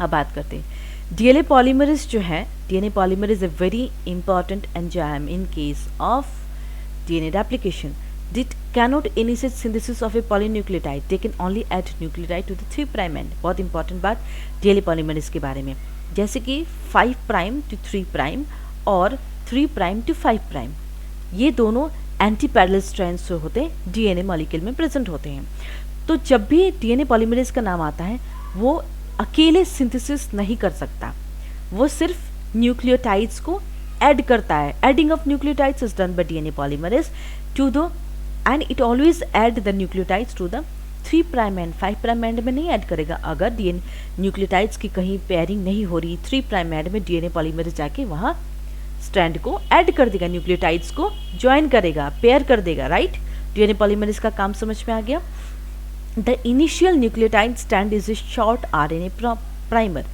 अब बात करते हैं डीएनए पॉलीमरेज जो है, DNA polymerase is a very important enzyme in case of DNA replication. It cannot initiate synthesis of a polynucleotide. They can only add nucleotide to the 3' end. बहुत इंपॉर्टेंट बात डीएनए पॉलीमरेज के बारे में, जैसे कि 5' to 3' और 3' to 5', ये दोनों एंटी पैरेलल स्ट्रैंड्स जो होते हैं डीएनए मॉलिक्यूल में प्रेजेंट होते हैं। तो जब भी डीएनए पॉलीमरेज का नाम आता है वो अकेले सिंथेसिस नहीं कर सकता, वो सिर्फ न्यूक्लियोटाइड्स को ऐड करता है. Adding of nucleotides is done by DNA polymerase to the, and it always add the nucleotides to the 3' end 5' end में नहीं ऐड करेगा. अगर डीएनए न्यूक्लियोटाइड्स की कहीं पेयरिंग नहीं हो रही 3' एंड में, डीएनए पॉलीमरेज जाके वहाँ स्ट्रैंड को ऐड कर देगा, न्यूक्लियोटाइड्स को ज्वाइन करेगा, पेयर कर देगा. राइट, डीएनए पॉलीमरेज का काम समझ में आ गया. The initial nucleotide stand is a short RNA primer.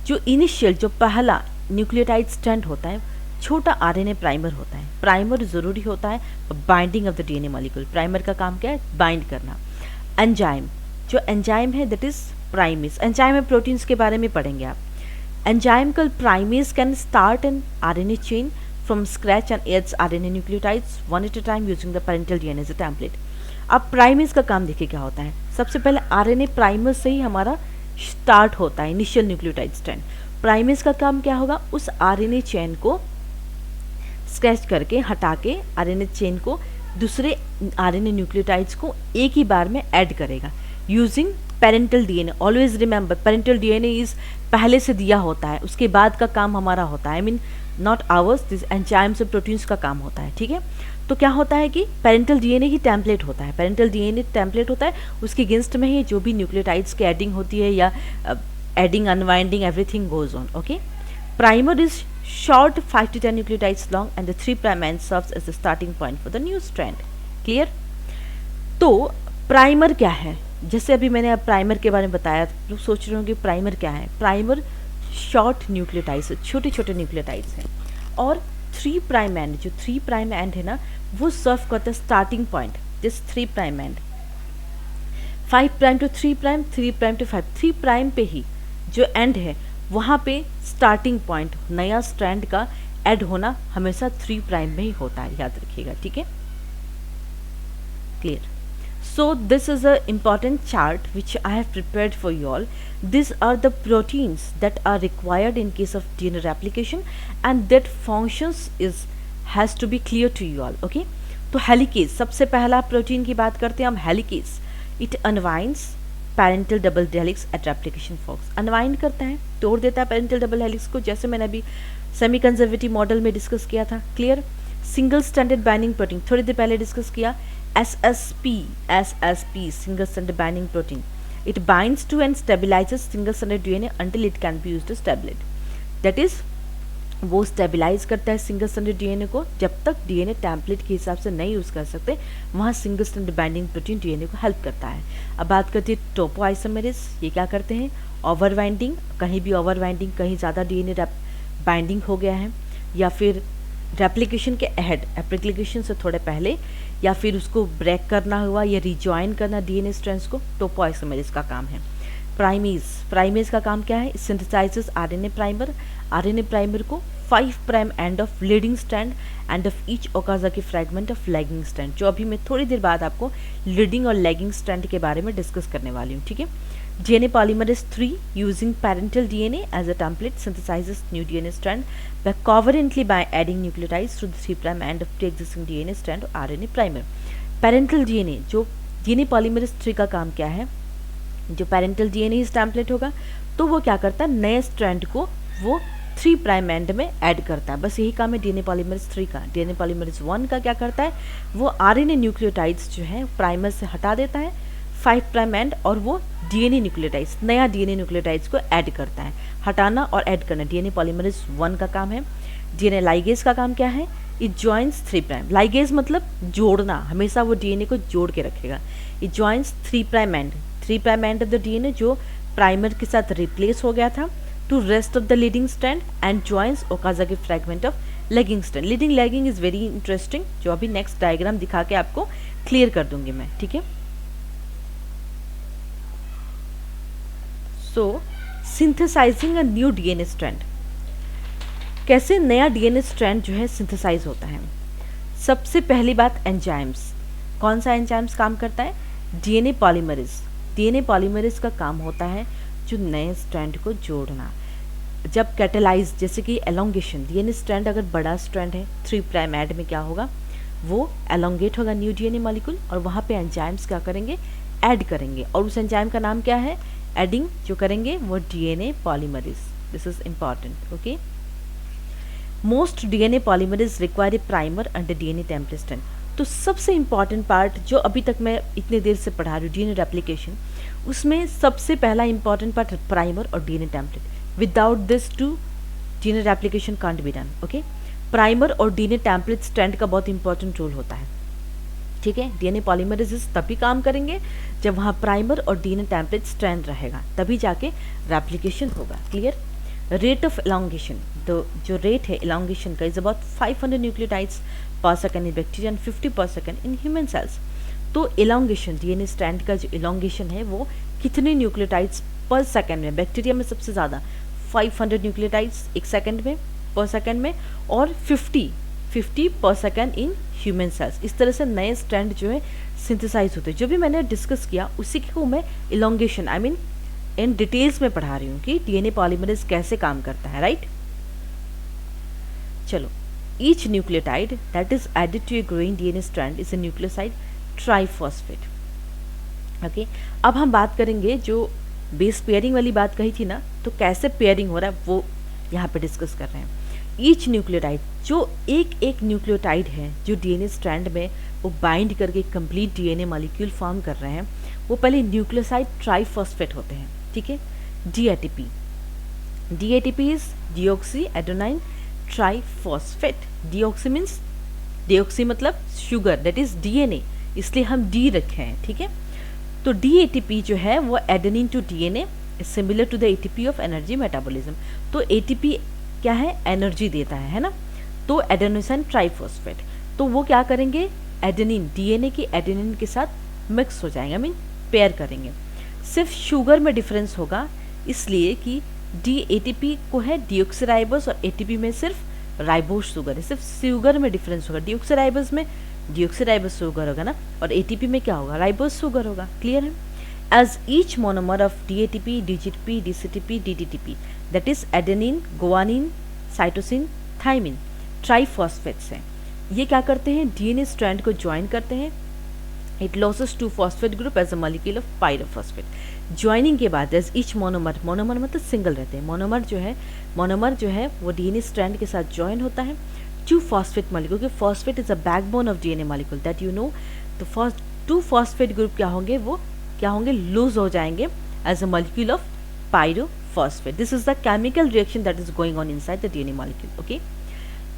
जो इनिशियल, जो पहला न्यूक्लियोटाइड स्टैंड होता है छोटा आरएनए प्राइमर होता है. प्राइमर जरूरी होता है binding of the DNA molecule. Primer का काम क्या है? बाइंड करना. एंजाइम, जो एंजाइम है दैट इज प्राइमेज. एंजाइम में प्रोटीन्स के बारे में पढ़ेंगे आप. एंजाइम का primase can start an RNA chain from scratch and adds RNA nucleotides one at a time using the parental DNA as a template. अब प्राइमेज का काम देखिए क्या होता है. सबसे पहले आरएनए प्राइमर से ही हमारा स्टार्ट होता है, इनिशियल न्यूक्लियोटाइड स्ट्रैंड. प्राइमेज का काम क्या होगा, उस आरएनए चेन को स्क्रैच करके हटा के आरएनए चेन को दूसरे आरएनए न्यूक्लियोटाइड्स को एक ही बार में ऐड करेगा using parental DNA. Always remember, parental DNA is पहले से दिया होता है, उसके बाद का काम हमारा होता है. I mean not hours, this enzymes और प्रोटीन्स का काम होता है. ठीक है, तो क्या होता है कि पेरेंटल डीएनए ही टेम्पलेट होता है. पेरेंटल डीएनए टेम्पलेट होता है, उसके अगेंस्ट में ही जो भी न्यूक्लियोटाइड्स की एडिंग होती है या adding, unwinding, everything goes on. Okay, primer is short 5 to 10 nucleotides long and the 3' end serves as the starting point for the new strand. Clear? तो प्राइमर क्या है, जैसे अभी मैंने अब प्राइमर के बारे में बताया, लोग सोच रहे होंगे प्राइमर क्या है. प्राइमर शॉर्ट न्यूक्लियोटाइड्स, छोटे छोटे न्यूक्लियोटाइड्स हैं, और 3' एंड, जो 3' एंड है ना, वो सर्व करता है starting point. This 3' end 5' to 3', 3' to 5, 3' पे ही जो एंड है वहाँ पे स्टार्टिंग पॉइंट नया स्ट्रैंड का ऐड होना हमेशा 3' में ही होता है, याद रखिएगा. ठीक है, clear. So this is a important chart which I have prepared for you all. This are the proteins that are required in case of DNA replication and that functions is has to be clear to you all. Okay, तो helicase, सबसे पहला protein की बात करते हैं हम. Helicase, it unwinds parental double helix at replication forks. Unwind करता है, तोड़ देता है पेरेंटल डबल हेलिक्स को, जैसे मैंने अभी सेमी कंजर्वेटिव मॉडल में डिस्कस किया था. Clear. Single standard binding protein थोड़ी देर पहले डिस्कस किया. SSP single standard binding protein, it binds to and stabilises single standard DNA until it can be used as tablet. That is, वो stabilise करता है सिंगल स्टैंडर्ड डीएनए को. जब तक डीएनए टेम्पलेट के हिसाब से नहीं यूज़ कर सकते, वहाँ single standard binding protein DNA को हेल्प करता है. अब बात करते हैं टोपो आइसोमेरेज. ये क्या करते हैं, ओवर बाइंडिंग, कहीं भी ओवर बाइंडिंग, कहीं ज़्यादा डीएनए बाइंडिंग हो गया है, या फिर रेप्लिकेशन के अहेड, एप्लीकेशन से थोड़े पहले, या फिर उसको ब्रेक करना हुआ या रिजॉइन करना डीएनए स्ट्रैंड्स को, टोपो आइसोमेरेज का काम है. प्राइमेज का काम क्या है, synthesises RNA primer. RNA primer को 5' end of leading strand end of each Okazaki fragment of lagging strand, जो अभी मैं थोड़ी देर बाद आपको लीडिंग और लैगिंग स्ट्रैंड के बारे में डिस्कस करने वाली हूँ. ठीक है. DNA polymerase 3 using parental DNA as a template synthesizes new DNA strand by covalently by adding nucleotides to the 3' end of pre-existing DNA strand or RNA primer. Parental DNA, जो DNA polymerase 3 का काम क्या है, जो parental DNA इस template होगा तो वो क्या करता है, नए स्ट्रैंड को वो 3' एंड में ऐड करता है. बस यही काम है डीएनए पॉलीमरेज 3 का. डीएनए पॉलीमरेज 1 का क्या करता है, वो आरएनए न्यूक्लियोटाइड्स जो है प्राइमर से हटा देता है 5' एंड, और वो डीएनए न्यूक्लियोटाइड्स, नया डीएनए न्यूक्लियोटाइड्स को ऐड करता है. हटाना और ऐड करना डीएनए पॉलीमरेज 1 का काम है. डीएनए लाइगेज का काम क्या है, इट जॉइंस 3'. लाइगेज मतलब जोड़ना, हमेशा वो डीएनए को जोड़ के रखेगा. It joins 3' and, 3' end of the DNA जो प्राइमर के साथ रिप्लेस हो गया था, to rest of the leading strand and joins Okazaki fragment of lagging strand. Leading lagging is very interesting, जो अभी नेक्स्ट डायग्राम दिखा के आपको क्लियर कर दूंगी मैं. ठीक है. So synthesising a new DNA strand, कैसे नया डीएनए स्ट्रैंड जो है सिंथेसाइज होता है. सबसे पहली बात एंजाइम्स. कौन सा एंजाइम्स काम करता है, डीएनए पॉलीमरेज. डीएनए पॉलीमरेज का काम होता है जो नए स्ट्रैंड को जोड़ना. जब कैटेलाइज, जैसे कि एलोंगेशन, डीएनए स्ट्रैंड अगर बड़ा स्ट्रैंड है 3' एंड में क्या होगा, वो एलोंगेट होगा न्यू डीएनए मॉलिक्यूल, और वहाँ पे एंजाइम्स क्या करेंगे, ऐड करेंगे. और उस एंजाइम का नाम क्या है, एडिंग जो करेंगे वो DNA polymerase. This is important. Okay. Most DNA polymerase require a primer under DNA template strand. तो सबसे इंपॉर्टेंट पार्ट जो अभी तक मैं इतने देर से पढ़ा रही हूँ, डीएनए रेप्लिकेशन, उसमें सबसे पहला इंपॉर्टेंट पार्ट प्राइमर और DNA template. Without this two DNA replication can't be done. Okay. Primer और डीएनए टेम्पलेट स्ट्रैंड का बहुत इंपॉर्टेंट रोल होता है. ठीक है. डीएनए पॉलीमरेजेस तभी काम करेंगे जब वहाँ प्राइमर और डीएनए टेम्पलेट स्ट्रैंड रहेगा, तभी जाके रेप्लिकेशन होगा. क्लियर. रेट ऑफ एलोंगेशन, जो रेट है एलोंगेशन का, इज अबाउट 500 न्यूक्लियोटाइड्स पर सेकेंड इन बैक्टीरिया एंड 50 पर सेकेंड इन ह्यूमन सेल्स. तो एलोंगेशन, डीएनए स्ट्रैंड का जो एलोंगेशन है वो कितने न्यूक्लियोटाइड्स पर सेकेंड में, बैक्टीरिया में सबसे ज़्यादा 500 न्यूक्लियोटाइड्स एक सेकेंड में, पर सेकेंड में और 50 पर सेकेंड इन ह्यूमन सेल्स। इस तरह से नए स्ट्रैंड जो है सिंथेसाइज होते हैं। जो भी मैंने डिस्कस किया उसी को मैं elongation I mean in details में पढ़ा रही हूँ कि डीएनए पॉलीमरेज कैसे काम करता है, राइट। चलो, each nucleotide that is added to a growing DNA strand is a nucleoside triphosphate. Okay, अब हम बात करेंगे जो बेस पेयरिंग वाली बात कही थी ना, तो कैसे पेयरिंग हो रहा है वो यहाँ पे डिस्कस कर रहे हैं। ईच न्यूक्लियोटाइड, जो एक एक न्यूक्लियोटाइड है जो डीएनए स्ट्रैंड में वो बाइंड करके कंप्लीट डीएनए मॉलिक्यूल फॉर्म कर रहे हैं, वो पहले न्यूक्लियोसाइड ट्राइफॉस्फेट होते हैं, ठीक है। DATP, dATP is deoxy adenine triphosphate. Deoxy means, deoxy मतलब शुगर, दैट इज डीएनए, इसलिए हम डी रखे हैं, ठीक है। तो डीएटीपी जो है वो adenine to DNA similar to the ATP of energy metabolism. तो एटीपी क्या है, एनर्जी देता है ना। तो एडेनोसिन ट्राइफॉस्फेट, तो वो क्या करेंगे, एडेनिन, डीएनए की एडेनिन के साथ मिक्स हो जाएंगे, आई मीन पेयर करेंगे। सिर्फ शुगर में डिफरेंस होगा, इसलिए कि डीएटीपी को है डीऑक्सीराइबोस और एटीपी में सिर्फ राइबोस शुगर है, सिर्फ शुगर में डिफरेंस होगा। डीऑक्सीराइबोस में डीऑक्सीराइबोस शुगर होगा ना, और एटीपी में क्या होगा, राइबोस शुगर होगा। क्लियर है। As each monomer of dATP, dGTP, dCTP, dDTP that is adenine, guanine, cytosine, thymine triphosphates हैं। ये क्या करते हैं, डीएनए स्ट्रैंड को ज्वाइन करते हैं। It loses 2 phosphate group as a molecule of pyrophosphate. Joining के बाद एज ईच मोनोमर, मोनोमर मतलब सिंगल रहते हैं, मोनोमर जो है वो डीएनए स्ट्रैंड के साथ ज्वाइन होता है 2 फॉस्फेट मॉलिक्यूल, क्योंकि phosphate is a backbone of DNA molecule that you know. तो 2 फॉस्फेट ग्रुप क्या होंगे, वो क्या होंगे, लूज हो जाएंगे as a molecule of pyrophosphate. This is the chemical reaction that is going on inside the DNA molecule. Okay,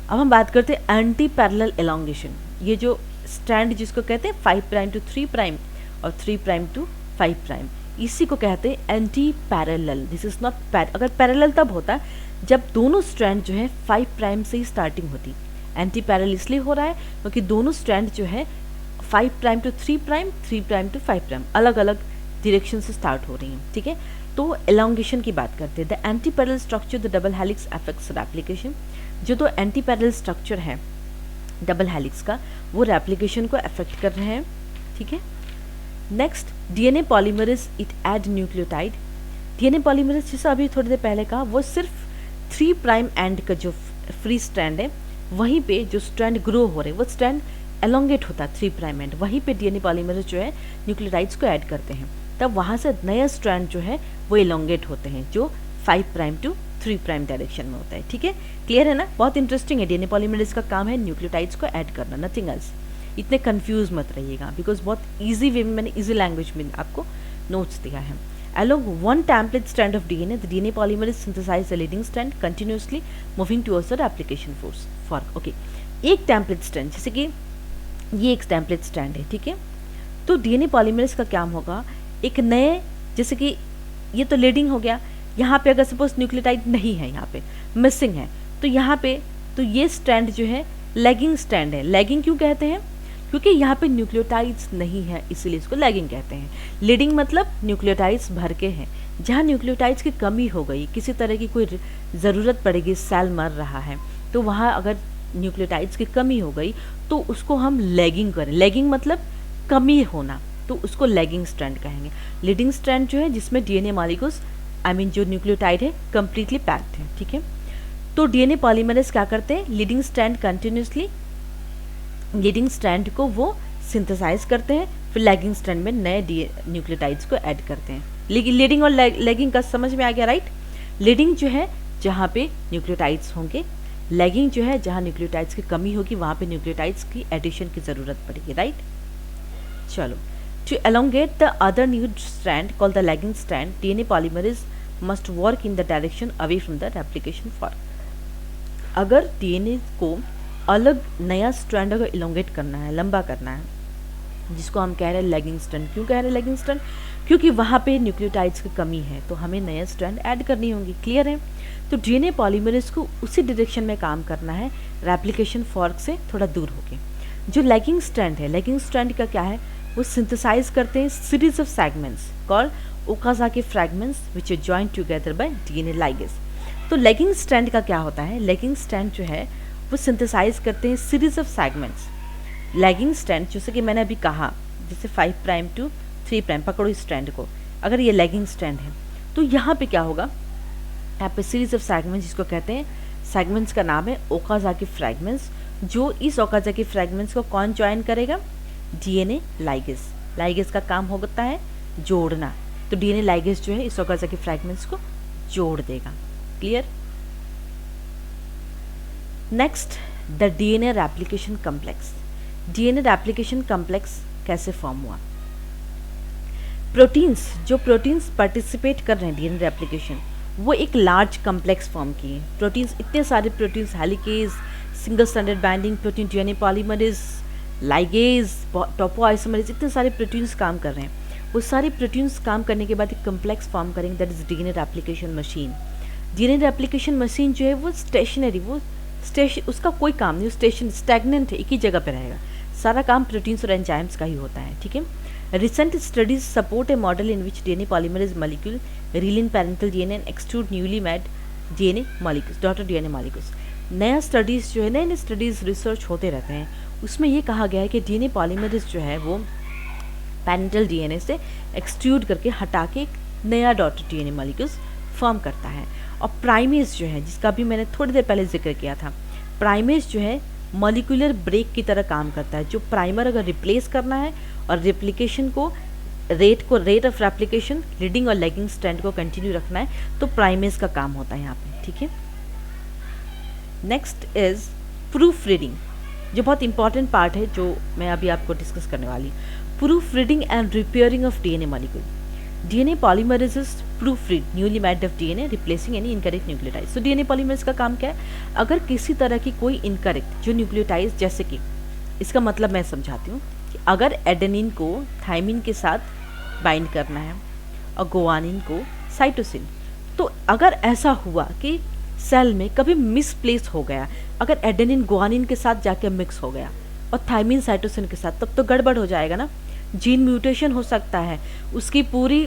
अब हम बात करते हैं एंटी पैरेलल एलोंगेशन। ये जो स्ट्रैंड जिसको कहते हैं 5 प्राइम टू 3 प्राइम और 3 प्राइम टू 5 प्राइम, इसी को कहते हैं anti parallel. This is not अगर पैरेलल तब होता है जब दोनों स्ट्रैंड जो है 5 प्राइम से ही स्टार्टिंग होती। एंटी पैरेलल इसलिए हो रहा है क्योंकि दोनों स्ट्रैंड जो है 5 prime to 3 prime, 3 prime to 5 prime अलग अलग डायरेक्शन से स्टार्ट हो रही हैं, ठीक है। तो एलोंगेशन की बात करते हैं। The anti parallel structure the double helix affects replication. जो तो एंटी पैरेलल स्ट्रक्चर है डबल हेलिक्स का, वो रेप्लिकेशन को अफेक्ट कर रहे हैं, ठीक है। Next, DNA polymerase it add nucleotide. DNA polymerase जैसा अभी थोड़ी देर पहले कहा, वो सिर्फ 3 प्राइम एंड का जो फ्री स्ट्रैंड है वहीं पे जो स्ट्रैंड ग्रो हो रहे हैं वो स्ट्रैंड एलोंगेट होता है 3 प्राइम एंड, वहीं पे डीएनए पॉलीमरेज जो है न्यूक्लियोटाइड्स को ऐड करते हैं, तब वहाँ से नया स्ट्रैंड जो है वो एलोंगेट होते हैं जो 5 प्राइम टू 3 प्राइम डायरेक्शन में होता है, ठीक है। क्लियर है ना, बहुत इंटरेस्टिंग है। डीएनए पॉलीमरेज का काम है न्यूक्लियोटाइड्स को ऐड करना, नथिंग एल्स। इतने कंफ्यूज मत रहिएगा, बिकॉज बहुत ईजी वे में मैंने ईजी लैंग्वेज में आपको नोट्स दिया है। Along one template strand of DNA, the DNA polymerase synthesize a leading strand continuously moving towards the replication fork. Okay, एक टेम्पलेट स्ट्रैंड, जैसे कि ये एक टेम्पलेट स्ट्रैंड है, ठीक है। तो डीएनए पॉलीमरेज का क्या होगा, एक नए, जैसे कि ये तो लीडिंग हो गया, यहाँ पे अगर सपोज न्यूक्लियोटाइड नहीं है, यहाँ पे मिसिंग है, तो यहाँ पे तो ये स्ट्रैंड जो है लैगिंग स्ट्रैंड है। लैगिंग क्यों कहते हैं, क्योंकि यहाँ पे न्यूक्लियोटाइड्स नहीं है, इसीलिए इसको लैगिंग कहते हैं। लीडिंग मतलब न्यूक्लियोटाइड्स भर के हैं। जहाँ न्यूक्लियोटाइड्स की कमी हो गई, किसी तरह की कोई ज़रूरत पड़ेगी, सेल मर रहा है, तो वहाँ अगर न्यूक्लियोटाइड्स की कमी हो गई तो उसको हम लैगिंग करें। लैगिंग मतलब कमी होना, तो उसको लैगिंग स्ट्रैंड कहेंगे। लीडिंग स्ट्रैंड जो है जिसमें डीएनए मॉलिक्यूल्स जो न्यूक्लियोटाइड है कंप्लीटली पैक्ड है, ठीक है। तो डीएनए पॉलीमरेज क्या करते हैं, leading strand continuously, leading strand को वो सिंथेसाइज करते हैं, फिर लैगिंग स्ट्रैंड में नए न्यूक्लियोटाइड्स को ऐड करते हैं। लीडिंग और लैगिंग का समझ में आ गया, राइट। लीडिंग जो है जहाँ पे न्यूक्लियोटाइड्स होंगे, लैगिंग जो है जहाँ न्यूक्लियोटाइड्स की कमी होगी वहाँ पे न्यूक्लियोटाइड्स की एडिशन की ज़रूरत पड़ेगी, राइट। चलो, to elongate the other new strand called the lagging strand, DNA polymerase must work in the direction away from the replication fork. अगर डीएनए को अलग नया स्ट्रैंड अगर इलोंगेट करना है, लंबा करना है, जिसको हम कह रहे हैं लैगिंग स्ट्रैंड। क्यों कह रहे हैं लैगिंग स्ट्रैंड, क्योंकि वहाँ पे न्यूक्लियोटाइड्स की कमी है, तो हमें नया स्ट्रैंड ऐड करनी होगी। क्लियर है। तो डीएनए पॉलीमरेज को उसी डायरेक्शन में काम करना है, रेप्लिकेशन फॉर्क से थोड़ा दूर होके। जो लैगिंग स्ट्रैंड है, लैगिंग स्ट्रैंड का क्या है, वो सिंथेसाइज करते हैं series of segments called Okazaki fragments which are joined together by DNA ligase. तो लैगिंग स्ट्रैंड का क्या होता है, लैगिंग स्ट्रैंड जो है वो सिंथेसाइज करते हैं series of segments. Lagging strand जैसे कि मैंने अभी कहा, जैसे 5 प्राइम टू 3 प्राइम पकड़ो इस स्ट्रैंड को, अगर ये लैगिंग स्ट्रैंड है तो यहाँ पे क्या होगा, यहाँ पे सीरीज ऑफ सेगमेंट्स जिसको कहते हैं, सेगमेंट्स का नाम है ओकाज़ाकी फ्रैगमेंट्स। जो इस ओकाज़ाकी फ्रैगमेंट्स को कौन ज्वाइन करेगा, डीएनए लाइगेज। लाइगेज का काम होता है जोड़ना, तो डीएनए लाइगेज जो है इस ओकाज़ाकी फ्रैगमेंट्स को जोड़ देगा। Clear. Next, the DNA replication complex. DNA replication complex कैसे फॉर्म हुआ, प्रोटीन्स, जो प्रोटीन्स पार्टिसिपेट कर रहे हैं डीएनए रेप्लिकेशन, वो एक लार्ज कॉम्प्लेक्स फॉर्म किए। प्रोटीन्स, इतने सारे proteins, helicase, single stranded binding protein, DNA polymerase, ligase, topoisomerase, इतने सारे प्रोटीन्स काम कर रहे हैं। वो सारे प्रोटीन्स काम करने के बाद एक कॉम्प्लेक्स फॉर्म करेंगे, that is DNA replication machine. DNA replication machine जो है वो स्टेशनरी, वो उसका कोई काम नहीं, वो स्टैग्नेंट है, एक ही जगह पे रहेगा। सारा काम प्रोटीन्स और एंजाइम्स का ही होता है। ठीक है। Recent studies support a model in which DNA polymerase molecule release parental DNA and extrude newly made DNA molecules, daughter DNA molecules। नया स्टडीज़ जो है, नए नए स्टडीज़ रिसर्च होते रहते हैं, उसमें ये कहा गया है कि डीएनए पॉलीमरेज जो है वो पेरेंटल डीएनए से एक्सट्रूड करके हटा के एक नया डॉटर डीएनए मॉलिक्यूल्स फॉर्म करता है। और प्राइमेज जो है, जिसका भी मैंने थोड़ी देर पहले जिक्र किया था, प्राइमेज जो है मॉलिक्यूलर ब्रेक की तरह काम करता है। जो प्राइमर अगर रिप्लेस करना है और रेप्लिकेशन को रेट ऑफ रेप्लिकेशन लीडिंग और लैगिंग स्ट्रैंड को कंटिन्यू रखना है, तो प्राइमेज का काम होता है यहाँ पे। ठीक है। नेक्स्ट इज प्रूफ रीडिंग, जो बहुत इंपॉर्टेंट पार्ट है, जो मैं अभी आपको डिस्कस करने वाली। Proof reading and repairing of DNA molecule. DNA polymerases proof read newly mad of DNA replacing any incorrect nucleotide. So DNA polymerase का काम क्या है, अगर किसी तरह की कोई इनकरेक्ट जो न्यूक्लियोटाइड, जैसे कि इसका मतलब मैं समझाती हूँ कि अगर एडेनिन को थाइमिन के साथ बाइंड करना है और गुआनिन को साइटोसिन, तो अगर ऐसा हुआ कि सेल में कभी मिसप्लेस हो गया, अगर एडेनिन गुआनिन के साथ जाके मिक्स हो गया और थाइमिन साइटोसिन के साथ, तब तो गड़बड़ हो जाएगा ना, जीन म्यूटेशन हो सकता है, उसकी पूरी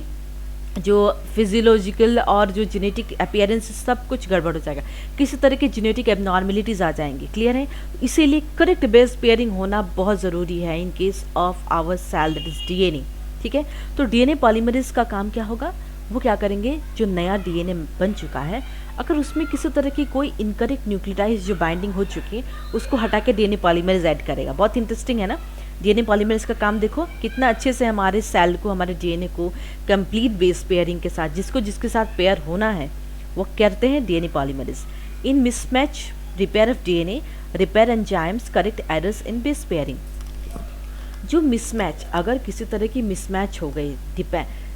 जो फिजियोलॉजिकल और जो जेनेटिक अपीयरेंस सब कुछ गड़बड़ हो जाएगा, किसी तरह की जेनेटिक एबनॉर्मेलिटीज आ जाएंगी। क्लियर है। इसीलिए करेक्ट बेस पेयरिंग होना बहुत ज़रूरी है in case of our cell that is DNA. ठीक है। तो डीएनए पॉलीमरेज का काम क्या होगा, वो क्या करेंगे, जो नया डीएनए बन चुका है, अगर उसमें किसी तरह की कोई इनकरेक्ट न्यूक्लियोटाइड जो बाइंडिंग हो चुकी है, उसको हटा के डीएनए पॉलीमरेज ऐड करेगा। बहुत इंटरेस्टिंग है ना। डीएनए पॉलीमरेज का काम देखो कितना अच्छे से हमारे सेल को, हमारे डीएनए को कंप्लीट बेस पेयरिंग के साथ, जिसको जिसके साथ पेयर होना है वो करते हैं DNA polymerase. In mismatch repair of DNA, repair enzymes correct errors in base pairing. जो मिसमैच, अगर किसी तरह की मिसमैच हो गई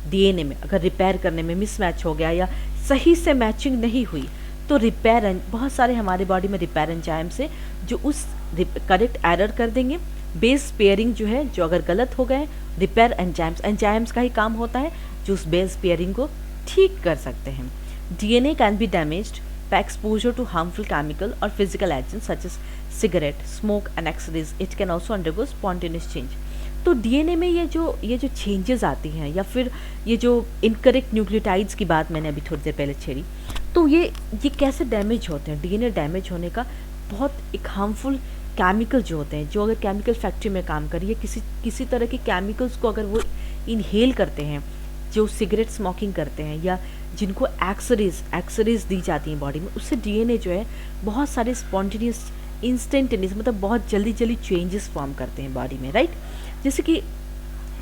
डीएनए में, अगर रिपेयर करने में मिसमैच हो गया या सही से मैचिंग नहीं हुई, तो रिपेयर, बहुत सारे हमारे बॉडी में रिपेयर एंजाइम्स है जो उस करेक्ट एरर कर देंगे। बेस पेयरिंग जो है, जो अगर गलत हो गए, रिपेयर एंजाइम्स का ही काम होता है जो उस बेस पेयरिंग को ठीक कर सकते हैं। DNA can be damaged by exposure to harmful chemical और physical agents such as cigarette, smoke and X-rays. It can also undergo spontaneous change. तो डीएनए में ये जो चेंजेस आती हैं, या फिर ये जो इनकरेक्ट न्यूक्लियोटाइड्स की बात मैंने अभी थोड़ी देर पहले छेड़ी, तो ये कैसे डैमेज होते हैं। डीएनए डैमेज होने का बहुत एक हार्मफुल केमिकल जो होते हैं, जो अगर केमिकल फैक्ट्री में काम करिए, किसी तरह के केमिकल्स को अगर वो इनहेल करते हैं, जो सिगरेट स्मोकिंग करते हैं, या जिनको एक्सरेज दी जाती हैं बॉडी में, उससे डीएनए जो है बहुत सारे स्पॉन्टेनियस, इंस्टेंटेनियस, मतलब बहुत जल्दी चेंजेस फॉर्म करते हैं बॉडी में। राइट। जैसे कि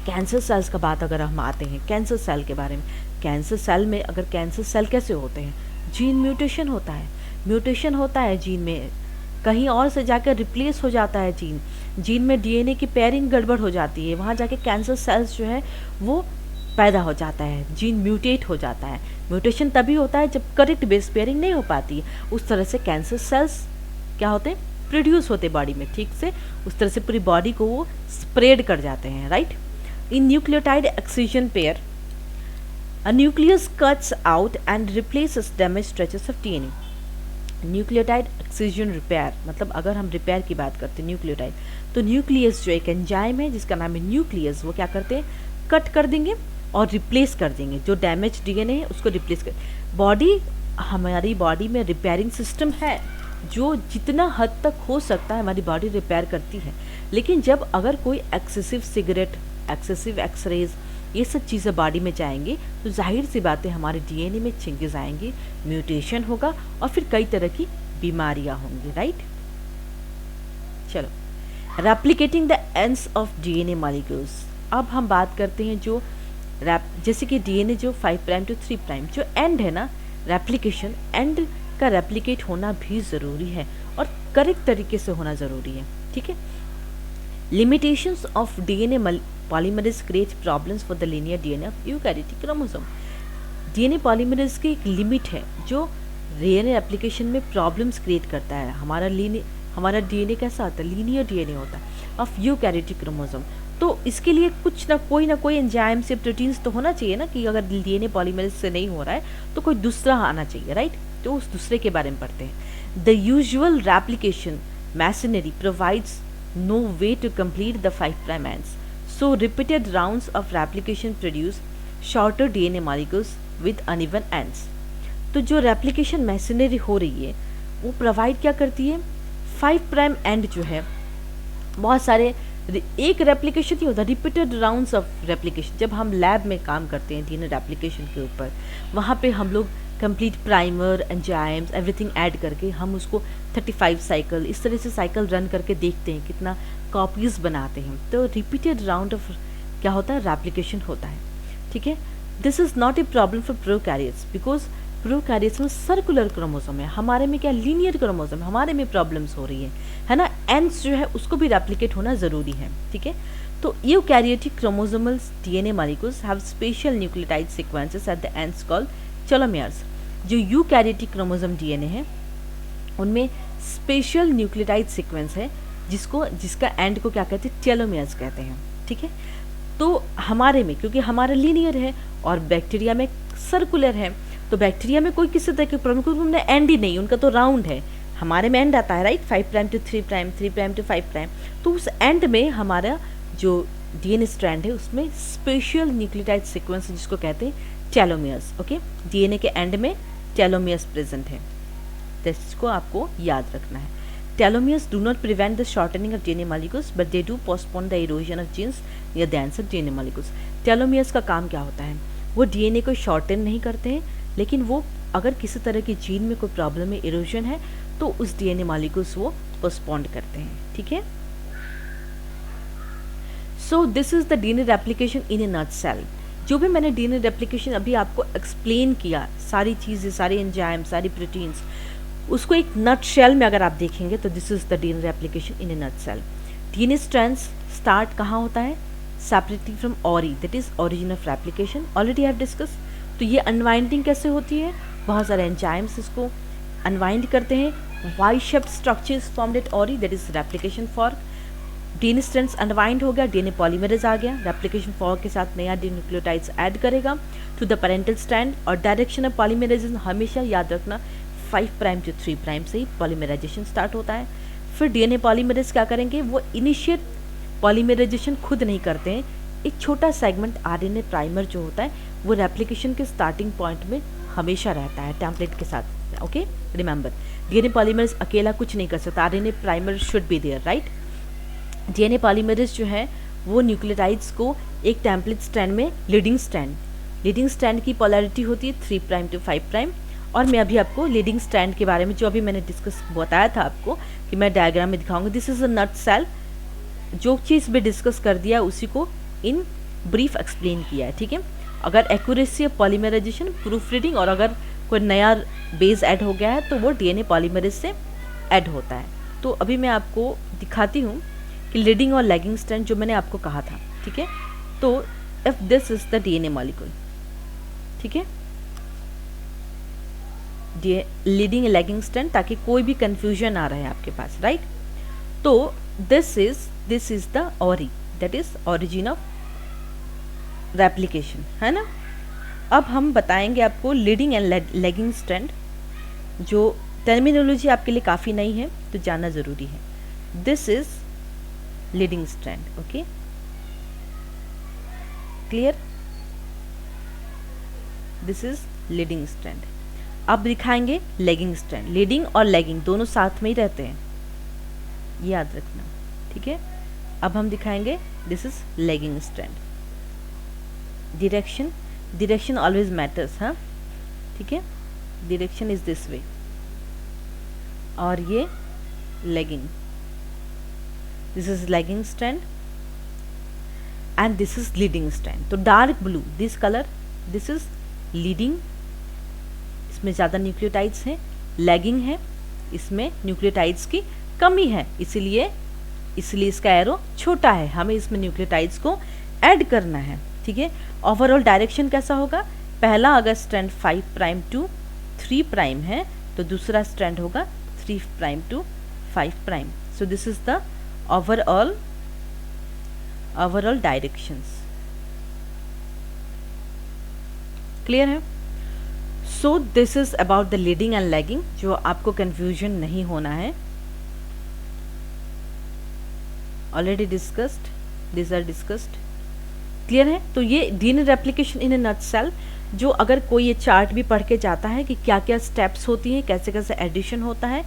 कैंसर सेल्स का बात अगर हम आते हैं, कैंसर सेल के बारे में, कैंसर सेल में अगर कैंसर सेल कैसे होते हैं, जीन म्यूटेशन होता है जीन में, कहीं और से जाकर रिप्लेस हो जाता है जीन में डीएनए की पेयरिंग गड़बड़ हो जाती है, वहाँ जाके कैंसर सेल्स जो है वो पैदा हो जाता है, जीन म्यूटेट हो जाता है। म्यूटेशन तभी होता है जब करेक्ट बेस पेयरिंग नहीं हो पाती है। उस तरह से कैंसर सेल्स क्या होते हैं, प्रोड्यूस होते बॉडी में, ठीक से उस तरह से पूरी बॉडी को वो स्प्रेड कर जाते हैं। Right. In nucleotide excision pair, a nucleus cuts out and replaces damaged stretches of DNA। Nucleotide excision repair, मतलब अगर हम रिपेयर की बात करते हैं न्यूक्लियोटाइड, तो न्यूक्लियस जो एक एंजाइम है जिसका नाम है न्यूक्लियस, वो क्या करते हैं, कट कर देंगे और रिप्लेस कर देंगे, जो डैमेज डीएनए है उसको रिप्लेस कर। बॉडी हमारी बॉडी में रिपेयरिंग सिस्टम है, जो जितना हद तक हो सकता है हमारी बॉडी रिपेयर करती है। लेकिन जब अगर कोई एक्सेसिव सिगरेट, एक्सेसिव एक्सरेज, ये सब चीज़ें बॉडी में जाएंगी तो जाहिर सी बात है हमारे डीएनए में चेंजेस आएंगे, म्यूटेशन होगा और फिर कई तरह की बीमारियां होंगी, राइट। चलो, replicating the ends of DNA molecules. अब हम बात करते हैं जो जैसे कि डीएनए जो 5 प्राइम टू 3 प्राइम जो एंड है ना, रेप्लिकेशन एंड का रेप्लिकेट होना भी ज़रूरी है और करेक्ट तरीके से होना ज़रूरी है, ठीक है। Limitations of DNA polymerase create problems for the linear DNA of eukaryotic chromosome. DNA polymerase की एक लिमिट है जो डीएनए एप्लीकेशन में प्रॉब्लम्स क्रिएट करता है। हमारा डीएनए कैसा होता है, लीनियर डीएनए होता है ऑफ यूकैरियोटिक क्रोमोसोम। तो इसके लिए कुछ ना कोई एंजाइम्स या प्रोटीन्स तो होना चाहिए ना, कि अगर डीएनए पॉलीमरेज से नहीं हो रहा है तो कोई दूसरा आना चाहिए, राइट। तो उस दूसरे के बारे में पढ़ते हैं। The usual replication machinery provides no way to complete the 5 prime ends, so repeated rounds of replication produce shorter DNA molecules with uneven ends। तो जो रेप्लिकेशन मैशनरी हो रही है वो प्रोवाइड क्या करती है, 5 प्राइम एंड जो है बहुत सारे, एक रेप्लिकेशन नहीं होता, रिपीटेड राउंड्स ऑफ रेप्लिकेशन। जब हम लैब में काम करते हैं डीएनए रेप्लिकेशन के ऊपर, वहाँ पे हम लोग complete primer, enzymes, everything add करके हम उसको 35 साइकिल इस तरह से साइकिल रन करके देखते हैं कितना कॉपीज बनाते हैं। तो रिपीटेड राउंड ऑफ क्या होता है, रेप्लिकेशन होता है, ठीक है। This is not a problem for prokaryotes because prokaryotes में सर्कुलर क्रोमोसोम है, हमारे में क्या लीनियर क्रोमोसोम है, हमारे में प्रॉब्लम्स हो रही है ना। एंड्स जो है उसको भी रेप्लिकेट होना ज़रूरी है, ठीक है। तो eukaryotic chromosomal DNA molecules have special nucleotide sequences at the ends called telomeres. जो यूकैरियोटिक क्रोमोसोम डीएनए है उनमें स्पेशल न्यूक्लियोटाइड सीक्वेंस है जिसका एंड को क्या कहते हैं, टेलोमेयर्स कहते हैं, ठीक है। तो हमारे में क्योंकि हमारा लीनियर है और बैक्टीरिया में सर्कुलर है, तो बैक्टीरिया में कोई किसी तरह की प्रॉब्लम, क्योंकि उनमें एंड ही नहीं, उनका तो राउंड है, हमारे में एंड आता है, right, 5 prime to 3 prime, 3 prime to 5 prime. तो उस एंड में हमारा जो डीएनए स्ट्रैंड है उसमें स्पेशल न्यूक्लियोटाइड सीक्वेंस जिसको कहते हैं टेलोमेयर्स, ओके। डीएनए के एंड में टेलोमेयर्स प्रेजेंट है, तो इसको आपको याद रखना है। Telomeres do not prevent the shortening of DNA molecules, but they do postpone the erosion of genes near the ends of DNA molecules। Telomeres का काम क्या होता है, वो डीएनए को शॉर्टन नहीं करते हैं, लेकिन वो अगर किसी तरह की जीन में कोई प्रॉब्लम है, इरोजन है, तो उस डीएनए मॉलिक्यूल्स वो पोस्टपोन्ड करते हैं, ठीक है। So this is the DNA replication in a nutshell. जो भी मैंने डीएनए रेप्लिकेशन अभी आपको एक्सप्लेन किया, सारी चीज़ें, सारे एंजाइम, सारी प्रोटीन्स, उसको एक नट शेल में अगर आप देखेंगे तो this is the DNA replication in a nutshell. DNA strands start कहाँ होता है, separating from ori, that is origin of replication, already I have discuss. तो ये अनवाइंडिंग कैसे होती है, बहुत सारे एंजाइम्स इसको अनवाइंड करते हैं। Y shaped structure is formed at ori, that is replication fork. DNA strands unwind हो गया, डीएनए पॉलीमरेज आ गया, रेप्लिकेशन फॉर्क के साथ नया न्यूक्लियोटाइड्स ऐड करेगा टू द पेरेंटल स्ट्रैंड। और डायरेक्शन ऑफ पॉलीमरेज हमेशा याद रखना 5 प्राइम टू 3 प्राइम से ही पॉलीमराइजेशन स्टार्ट होता है। फिर डीएनए पॉलीमरेज क्या करेंगे, वो इनिशिएट पॉलीमराइजेशन खुद नहीं करते हैं, एक छोटा सेगमेंट आरएनए प्राइमर जो होता है वो रेप्लिकेशन के स्टार्टिंग पॉइंट में हमेशा रहता है टेम्पलेट के साथ, ओके। रिमेंबर, डीएनए पॉलीमरेज अकेला कुछ नहीं कर सकता, RNA primer should be there, right. DNA polymerase जो है वो न्यूक्लियोटाइड्स को एक टेम्पलेट स्ट्रैंड में लीडिंग स्ट्रैंड की पोलैरिटी होती है 3 प्राइम टू 5 प्राइम। और मैं अभी आपको लीडिंग स्ट्रैंड के बारे में जो अभी मैंने डिस्कस बताया था आपको कि मैं डायग्राम में दिखाऊंगी। This is a nutshell, जो चीज़ भी डिस्कस कर दिया उसी को इन ब्रीफ एक्सप्लेन किया है, ठीक है। अगर accuracy of polymerisation, proofreading, और अगर कोई नया बेस ऐड हो गया है तो वो डीएनए पॉलीमरेज से ऐड होता है। तो अभी मैं आपको दिखाती हूँ कि लीडिंग और लैगिंग स्ट्रैंड जो मैंने आपको कहा था, ठीक है। तो if this is the DNA molecule, ठीक है, लीडिंग लैगिंग स्ट्रैंड, ताकि कोई भी कंफ्यूजन ना रहे आपके पास, राइट। तो दिस इज द ओरी, that is origin of replication, है ना। अब हम बताएंगे आपको लीडिंग एंड लैगिंग स्ट्रैंड, जो टर्मिनोलॉजी आपके लिए काफ़ी नई है तो जानना ज़रूरी है। This is leading strand, okay, clear, this is leading strand. अब दिखाएंगे लेगिंग स्ट्रैंड। लीडिंग और लेगिंग दोनों साथ में ही रहते हैं, ये याद रखना, ठीक है। अब हम दिखाएंगे this is lagging strand. Direction always matters, हाँ, ठीक है। डायरेक्शन इज दिस वे, और ये lagging, this is lagging strand and this is leading strand. तो dark blue this colour, this is leading, इसमें ज़्यादा न्यूक्लियोटाइड्स हैं। लैगिंग है, इसमें न्यूक्लियोटाइड्स की कमी है, इसीलिए इसका एरो छोटा है, हमें इसमें न्यूक्लियोटाइड्स को ऐड करना है, ठीक है। ओवरऑल डायरेक्शन कैसा होगा, पहला अगर स्ट्रैंड 5 प्राइम टू 3 प्राइम है तो दूसरा स्ट्रैंड होगा 3 prime to 5 prime. So this is the overall directions. Clear है? So this is about the leading and lagging, जो आपको कंफ्यूजन नहीं होना है। Already discussed, this are discussed. Clear है? तो ये DNA replication in a nutshell, जो अगर कोई ये चार्ट भी पढ़ के जाता है कि क्या क्या स्टेप्स होती हैं, कैसे कैसे एडिशन होता है,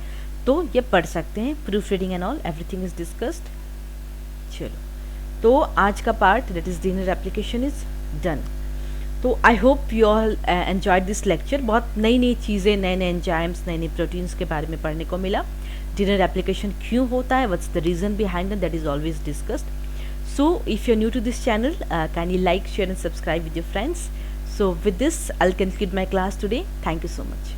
तो ये पढ़ सकते हैं। Proof reading and all everything is discussed. चलो, तो आज का part that is DNA replication is done. तो I hope you all enjoyed this lecture. बहुत नई नई चीज़ें, नए नए एंजाइम्स, नए नए प्रोटीन्स के बारे में पढ़ने को मिला। डीएनए रेप्लिकेशन क्यों होता है, what's the reason behind that is always discussed. So if you're new to this channel, kindly like, share and subscribe with your friends. So with this, I'll conclude my class today. Thank you so much.